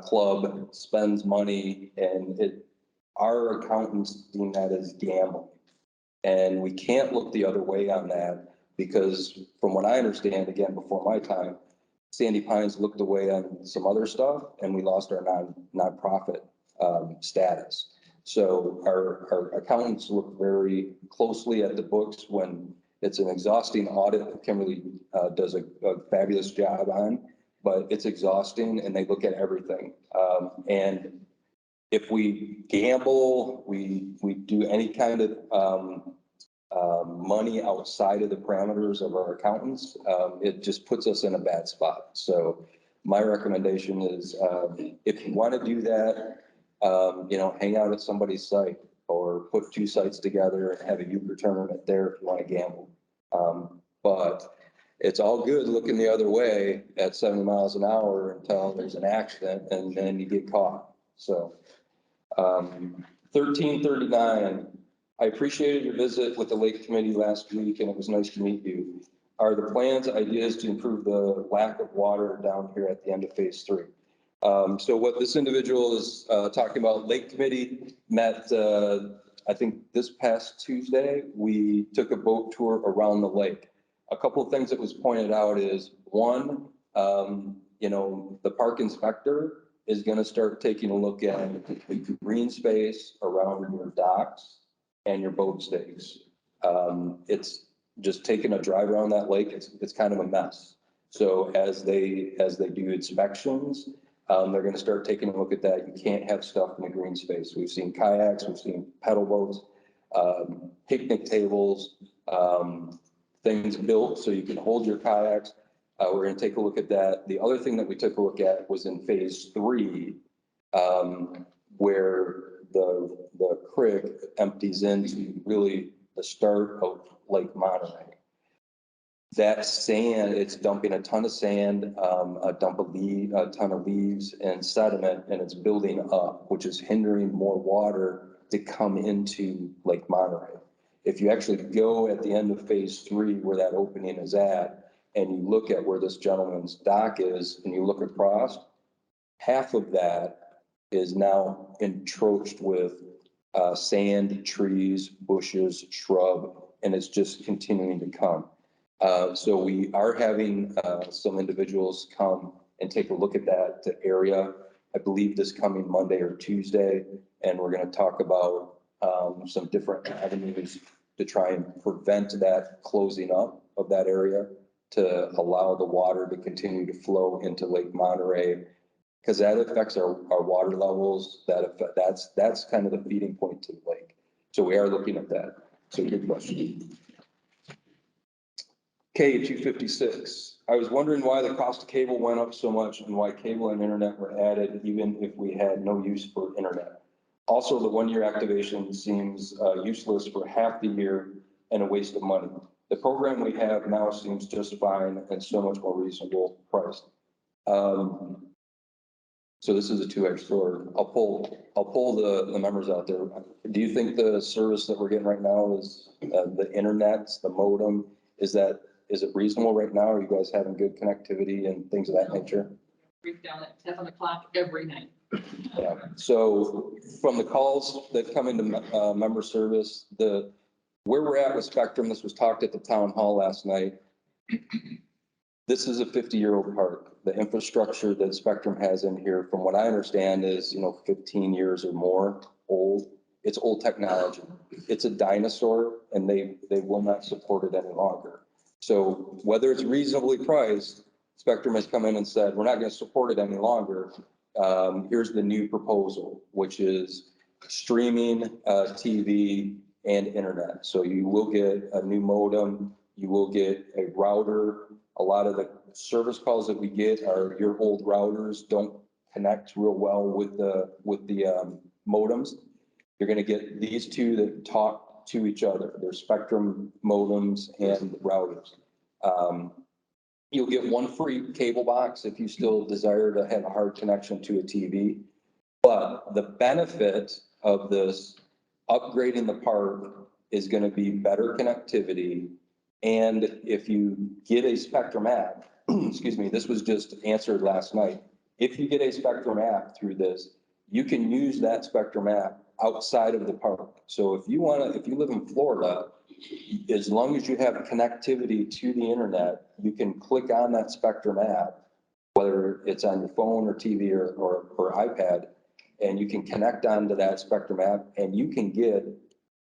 club spends money and our accountants deem that as gambling. And we can't look the other way on that because from what I understand, again, before my time, Sandy Pines looked away on some other stuff and we lost our nonprofit status. So our accountants look very closely at the books when it's an exhausting audit that Kimberly does a fabulous job on, but it's exhausting and they look at everything. And if we gamble, we do any kind of money outside of the parameters of our accountants, it just puts us in a bad spot. So my recommendation is if you want to do that, hang out at somebody's site or put two sites together and have a euchre tournament there if you want to gamble. But it's all good looking the other way at 70 miles an hour until there's an accident and then you get caught. So 1339. I appreciated your visit with the Lake Committee last week and it was nice to meet you. Are the plans, ideas to improve the lack of water down here at the end of phase 3? So what this individual is talking about, Lake Committee met, I think this past Tuesday, we took a boat tour around the lake. A couple of things that was pointed out is one, the park inspector is going to start taking a look at the green space around your docks and your boat stakes. It's just taking a drive around that lake. It's kind of a mess. So as they do inspections, they're going to start taking a look at that. You can't have stuff in the green space. We've seen kayaks, we've seen pedal boats, picnic tables, things built so you can hold your kayaks. We're going to take a look at that. The other thing that we took a look at was in phase 3, where the creek empties into really the start of Lake Monterey. That sand, it's dumping a ton of sand, a ton of leaves and sediment, and it's building up, which is hindering more water to come into Lake Monterey. If you actually go at the end of phase 3 where that opening is at, and you look at where this gentleman's dock is, and you look across, half of that is now encroached with sand, trees, bushes, shrub, and it's just continuing to come. So we are having some individuals come and take a look at that area. I believe this coming Monday or Tuesday, and we're going to talk about some different avenues to try and prevent that closing up of that area. to allow the water to continue to flow into Lake Monterey. Because that affects our water levels, that's kind of the feeding point to the lake. So we are looking at that. So good question. K 256. I was wondering why the cost of cable went up so much and why cable and internet were added even if we had no use for internet. Also, the 1-year activation seems useless for half the year and a waste of money. The program we have now seems just fine and so much more reasonable priced. So this is a two-edged sword. I'll pull the members out there. Do you think the service that we're getting right now is the internet, the modem? Is it reasonable right now? Are you guys having good connectivity and things of that nature? Break down at 7 o'clock every night. Yeah. So from the calls that come into member service, where we're at with Spectrum, this was talked at the town hall last night. This is a 50-year-old park. The infrastructure that Spectrum has in here, from what I understand, is 15 years or more old. It's old technology. It's a dinosaur, and they will not support it any longer. So whether it's reasonably priced, Spectrum has come in and said, we're not going to support it any longer. Here's the new proposal, which is streaming TV and internet. So you will get a new modem. You will get a router. A lot of the service calls that we get are your old routers don't connect real well with the modems. You're going to get these two that talk to each other. They're Spectrum modems and routers. You'll get one free cable box if you still desire to have a hard connection to a TV. But the benefit of this upgrading the park is going to be better connectivity. And if you get a Spectrum app, excuse me, this was just answered last night. If you get a Spectrum app through this, you can use that Spectrum app outside of the park. So if you live in Florida, as long as you have connectivity to the internet, you can click on that Spectrum app, whether it's on your phone or TV or iPad, and you can connect onto that Spectrum app and you can get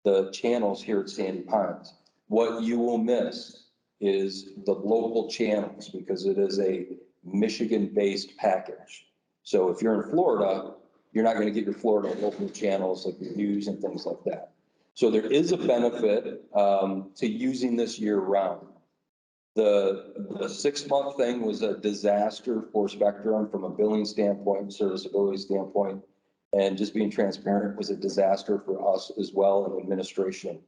the channels here at Sandy Pines. What you will miss is the local channels because it is a Michigan-based package. So if you're in Florida, you're not going to get your Florida local channels like the news and things like that. So there is a benefit to using this year round. The 6-month thing was a disaster for Spectrum from a billing standpoint, serviceability standpoint, and just being transparent was a disaster for us as well in administration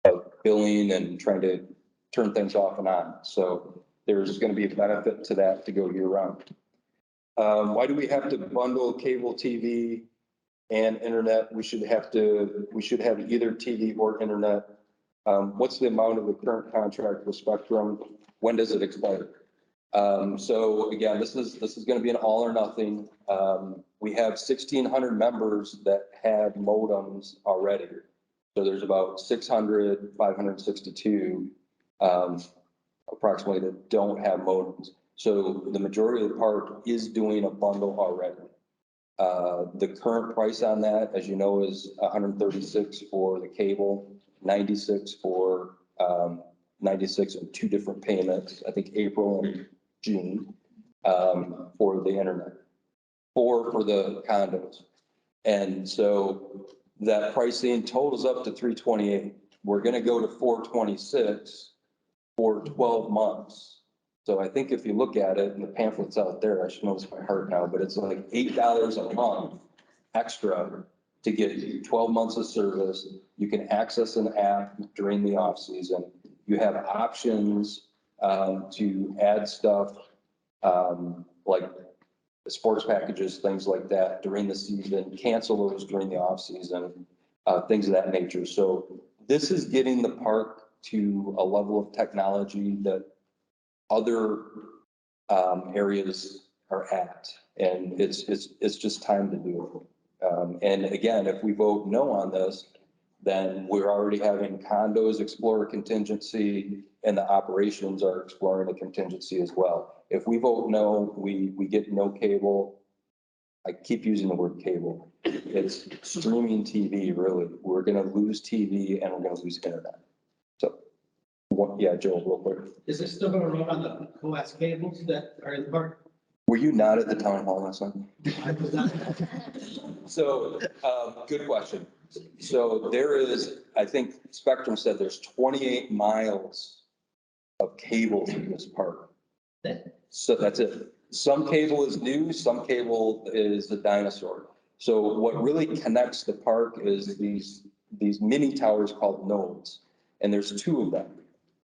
of billing and trying to turn things off and on. So there's going to be a benefit to that to go year round. Why do we have to bundle cable TV and internet? We should have either TV or internet. What's the amount of the current contract with Spectrum? When does it expire? So again, this is going to be an all or nothing. We have 1,600 members that have modems already. So there's about 562 approximately that don't have modems. So the majority of the park is doing a bundle already. The current price on that, as you know, is 136 for the cable, 96 for 96 in 2 different payments, I think April and June, for the internet, or for the condos. And so that pricing totals up to 328. We're going to go to 426 for 12 months. So I think if you look at it, and the pamphlet's out there, I should know this by heart now, but it's like $8 a month extra to get 12 months of service. You can access an app during the off season. You have options to add stuff like the sports packages, things like that during the season, cancel those during the off season, things of that nature. So this is getting the park to a level of technology that other areas are at, and it's just time to do it. And again, if we vote no on this, then we're already having condos explore a contingency, and the operations are exploring a contingency as well. If we vote no, we get no cable. I keep using the word cable. It's streaming TV, really. We're going to lose TV and we're going to lose internet. So Yeah, Joe, real quick. Is it still gonna run on the coax cables that are in the park? Were you not at the town hall last night? I was not. So, good question. So there is, I think Spectrum said there's 28 miles of cable in this park. So that's it. Some cable is new, some cable is a dinosaur. So what really connects the park is these mini towers called nodes. And there's 2 of them.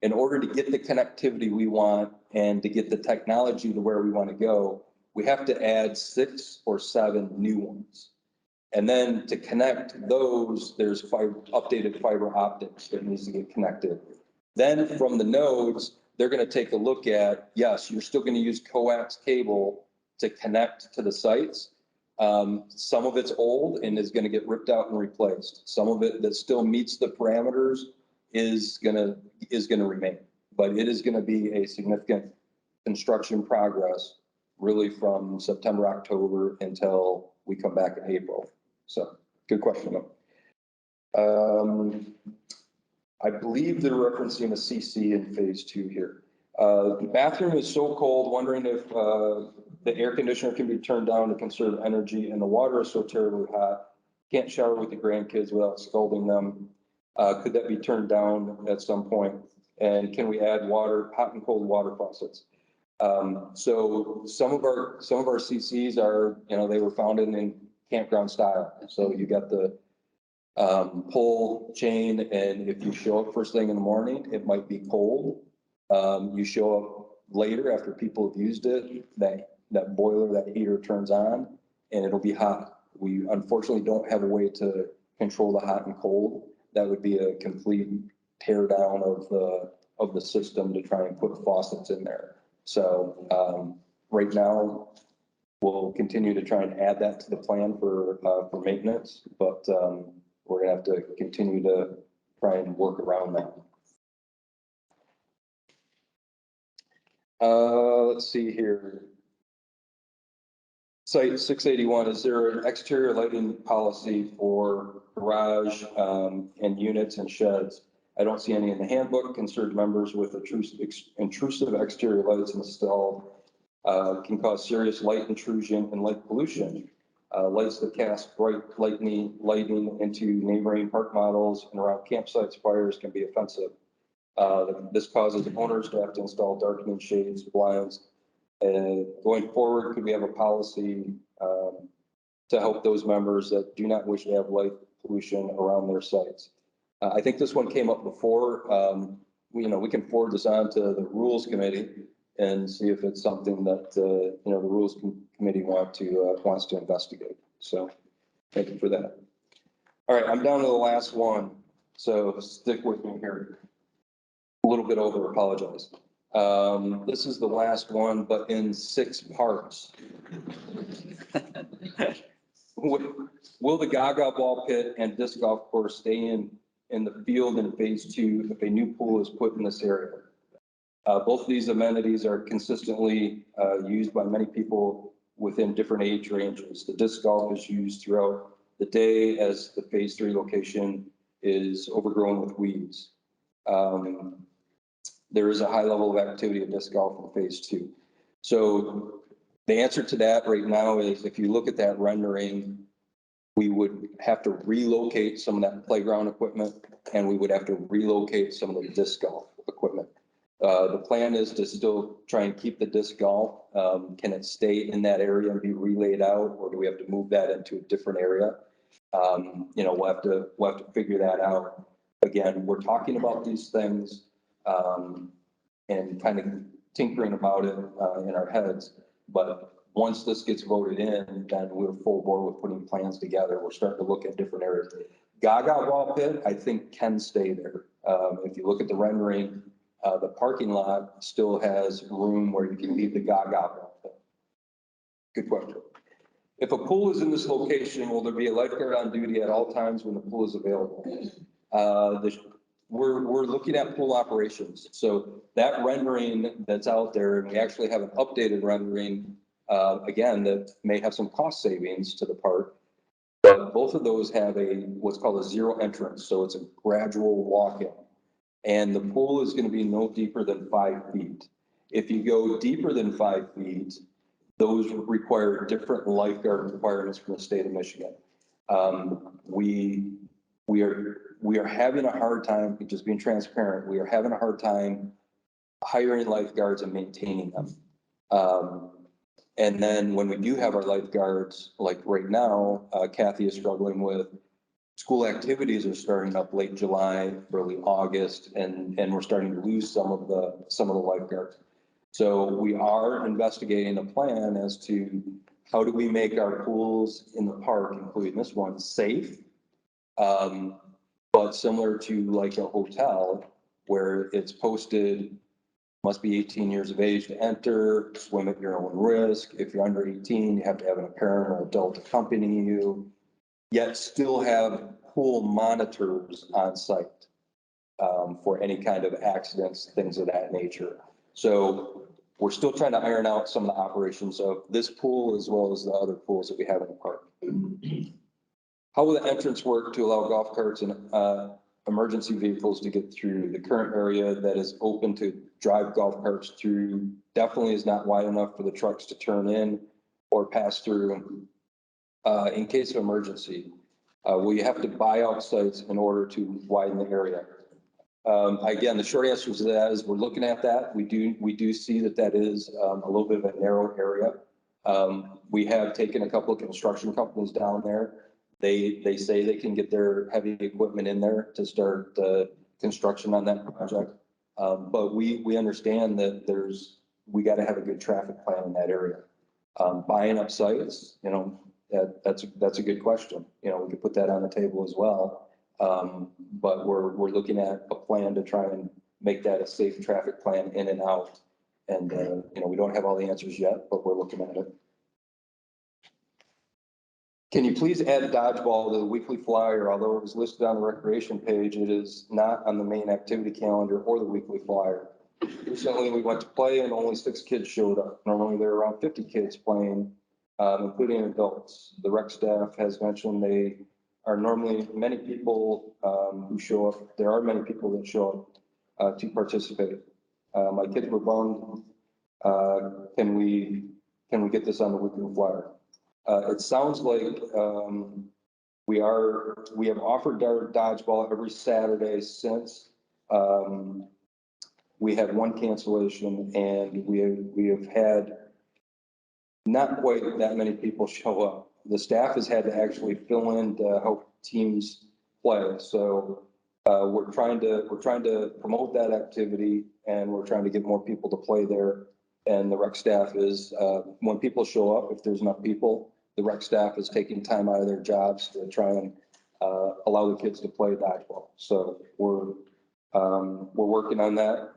In order to get the connectivity we want and to get the technology to where we want to go, we have to add 6 or 7 new ones. And then to connect those, there's updated fiber optics that needs to get connected. Then from the nodes, they're going to take a look at, yes, you're still going to use coax cable to connect to the sites. Some of it's old and is going to get ripped out and replaced. Some of it that still meets the parameters is going to remain, but it is going to be a significant construction progress really from September, October until we come back in April. So good question. I believe they're referencing a CC in phase 2 here. The bathroom is so cold, wondering if the air conditioner can be turned down to conserve energy, and the water is so terribly hot. Can't shower with the grandkids without scalding them. Could that be turned down at some point? And can we add hot and cold water faucets? So some of our CCs are, they were founded in campground style. So you got the pull chain, and if you show up first thing in the morning, it might be cold. You show up later after people have used it, that boiler, that heater turns on, and it'll be hot. We unfortunately don't have a way to control the hot and cold. That would be a complete tear down of the system to try and put faucets in there. So right now, we'll continue to try and add that to the plan for maintenance, but we're gonna have to continue to try and work around that. Let's see here. Site 681, is there an exterior lighting policy for garage and units and sheds? I don't see any in the handbook. Concerned members with intrusive exterior lights installed can cause serious light intrusion and light pollution. Lights that cast bright lighting into neighboring park models and around campsites, fires can be offensive. This causes owners to have to install darkening shades, blinds. Going forward, could we have a policy to help those members that do not wish to have light pollution around their sites? I think this one came up before. We can forward this on to the rules committee and see if it's something that, the rules committee wants to investigate. So thank you for that. All right, I'm down to the last one. So stick with me here. A little bit over, apologize. This is the last one, but in 6 parts. Will the Gaga ball pit and disc golf course stay in the field in phase 2 if a new pool is put in this area? Both of these amenities are consistently used by many people within different age ranges. The disc golf is used throughout the day as the phase 3 location is overgrown with weeds. There is a high level of activity of disc golf in phase 2. So the answer to that right now is if you look at that rendering, we would have to relocate some of that playground equipment, and we would have to relocate some of the disc golf equipment. The plan is to still try and keep the disc golf. Can it stay in that area and be relayed out, or do we have to move that into a different area? We'll have to figure that out. Again, we're talking about these things and kind of tinkering about it in our heads. But once this gets voted in, then we're full bore with putting plans together. We're starting to look at different areas. Gaga ball pit, I think, can stay there. If you look at the rendering, the parking lot still has room where you can leave the Gaga ball pit. Good question. If a pool is in this location, will there be a lifeguard on duty at all times when the pool is available? We're looking at pool operations. So that rendering that's out there, and we actually have an updated rendering, again, that may have some cost savings to the park. But both of those have what's called a zero entrance. So it's a gradual walk-in. And the pool is going to be no deeper than 5 feet. If you go deeper than 5 feet, those require different lifeguard requirements from the state of Michigan. We are having a hard time, just being transparent, we are having a hard time hiring lifeguards and maintaining them. And then when we do have our lifeguards, like right now, Kathy is struggling with school activities are starting up late July, early August, and we're starting to lose some of the lifeguards. So we are investigating a plan as to how do we make our pools in the park, including this one, safe, but similar to like a hotel where it's posted, must be 18 years of age to enter, swim at your own risk. If you're under 18, you have to have a parent or adult accompany you, yet still have pool monitors on site for any kind of accidents, things of that nature. So we're still trying to iron out some of the operations of this pool as well as the other pools that we have in the park. How will the entrance work to allow golf carts and emergency vehicles to get through? The current area that is open to drive golf carts through definitely is not wide enough for the trucks to turn in or pass through. In case of emergency, will you have to buy out sites in order to widen the area? Again, the short answer to that is we're looking at that. We do see that is a little bit of a narrow area. We have taken a couple of construction companies down there. They say they can get their heavy equipment in there to start construction on that project. But we understand that we got to have a good traffic plan in that area. Buying up sites, that's a good question. We could put that on the table as well. But we're looking at a plan to try and make that a safe traffic plan in and out. And, we don't have all the answers yet, but we're looking at it. Can you please add dodgeball to the weekly flyer? Although it was listed on the recreation page, it is not on the main activity calendar or the weekly flyer. Recently, we went to play and only 6 kids showed up. Normally, there are around 50 kids playing, including adults. The rec staff has mentioned they are normally many people who show up. There are many people that show up to participate. My kids were bummed. Can we get this on the weekly flyer? It sounds like we have offered dodgeball every Saturday since we had one cancellation, and we have had not quite that many people show up. The staff has had to actually fill in to help teams play. So we're trying to promote that activity, and we're trying to get more people to play there. And the rec staff is, when people show up, if there's enough people, the rec staff is taking time out of their jobs to try and allow the kids to play dodgeball. So we're working on that.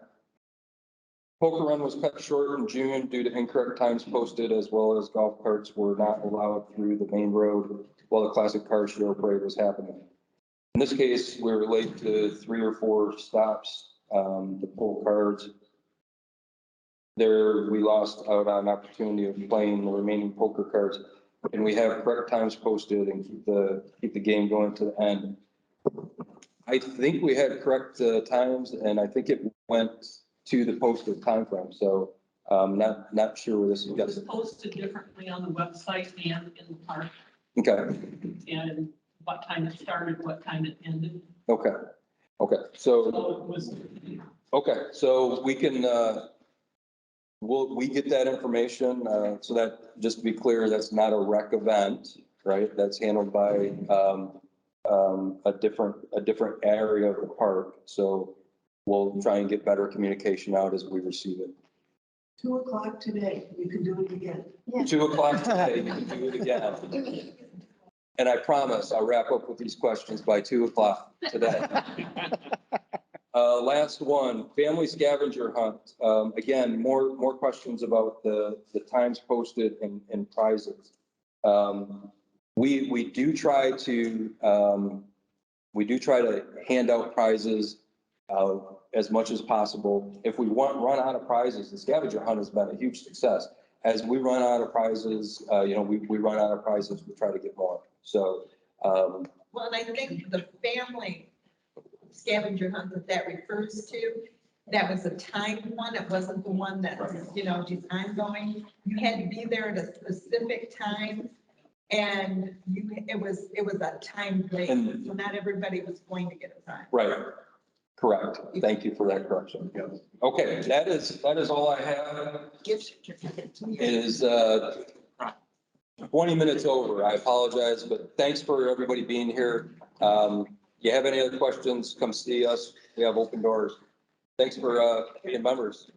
Poker run was cut short in June due to incorrect times posted, as well as golf carts were not allowed through the main road while the classic car show parade was happening. In this case, we were late to 3 or 4 stops to pull cards. There, we lost out on opportunity of playing the remaining poker cards, and we have correct times posted and keep the game going to the end. I think we had correct times, and I think it went to the posted time frame. So not sure where this is. It was posted differently on the website and in the park. Okay. And what time it started, what time it ended. Okay. So it was. Okay. So we can, we get that information. So that, just to be clear, that's not a rec event, right? That's handled by a different area of the park. So we'll try and get better communication out as we receive it. 2:00 today, you can do it again. 2:00 today, you can do it again. And I promise I'll wrap up with these questions by 2:00 today. Last one, family scavenger hunt. Again, more questions about the times posted and prizes. We do try to hand out prizes as much as possible. If we run out of prizes, the scavenger hunt has been a huge success. As we run out of prizes, we run out of prizes, we try to get more. So. Well, and I think the family scavenger hunt that refers to. That was a timed one. It wasn't the one that, just ongoing. You had to be there at a specific time. And it was a timed race, And- so not everybody was going to get a time. Right. Correct. Thank you for that correction. Okay, that is all I have. Gift certificate. It is 20 minutes over. I apologize, but thanks for everybody being here. You have any other questions, come see us. We have open doors. Thanks for being members.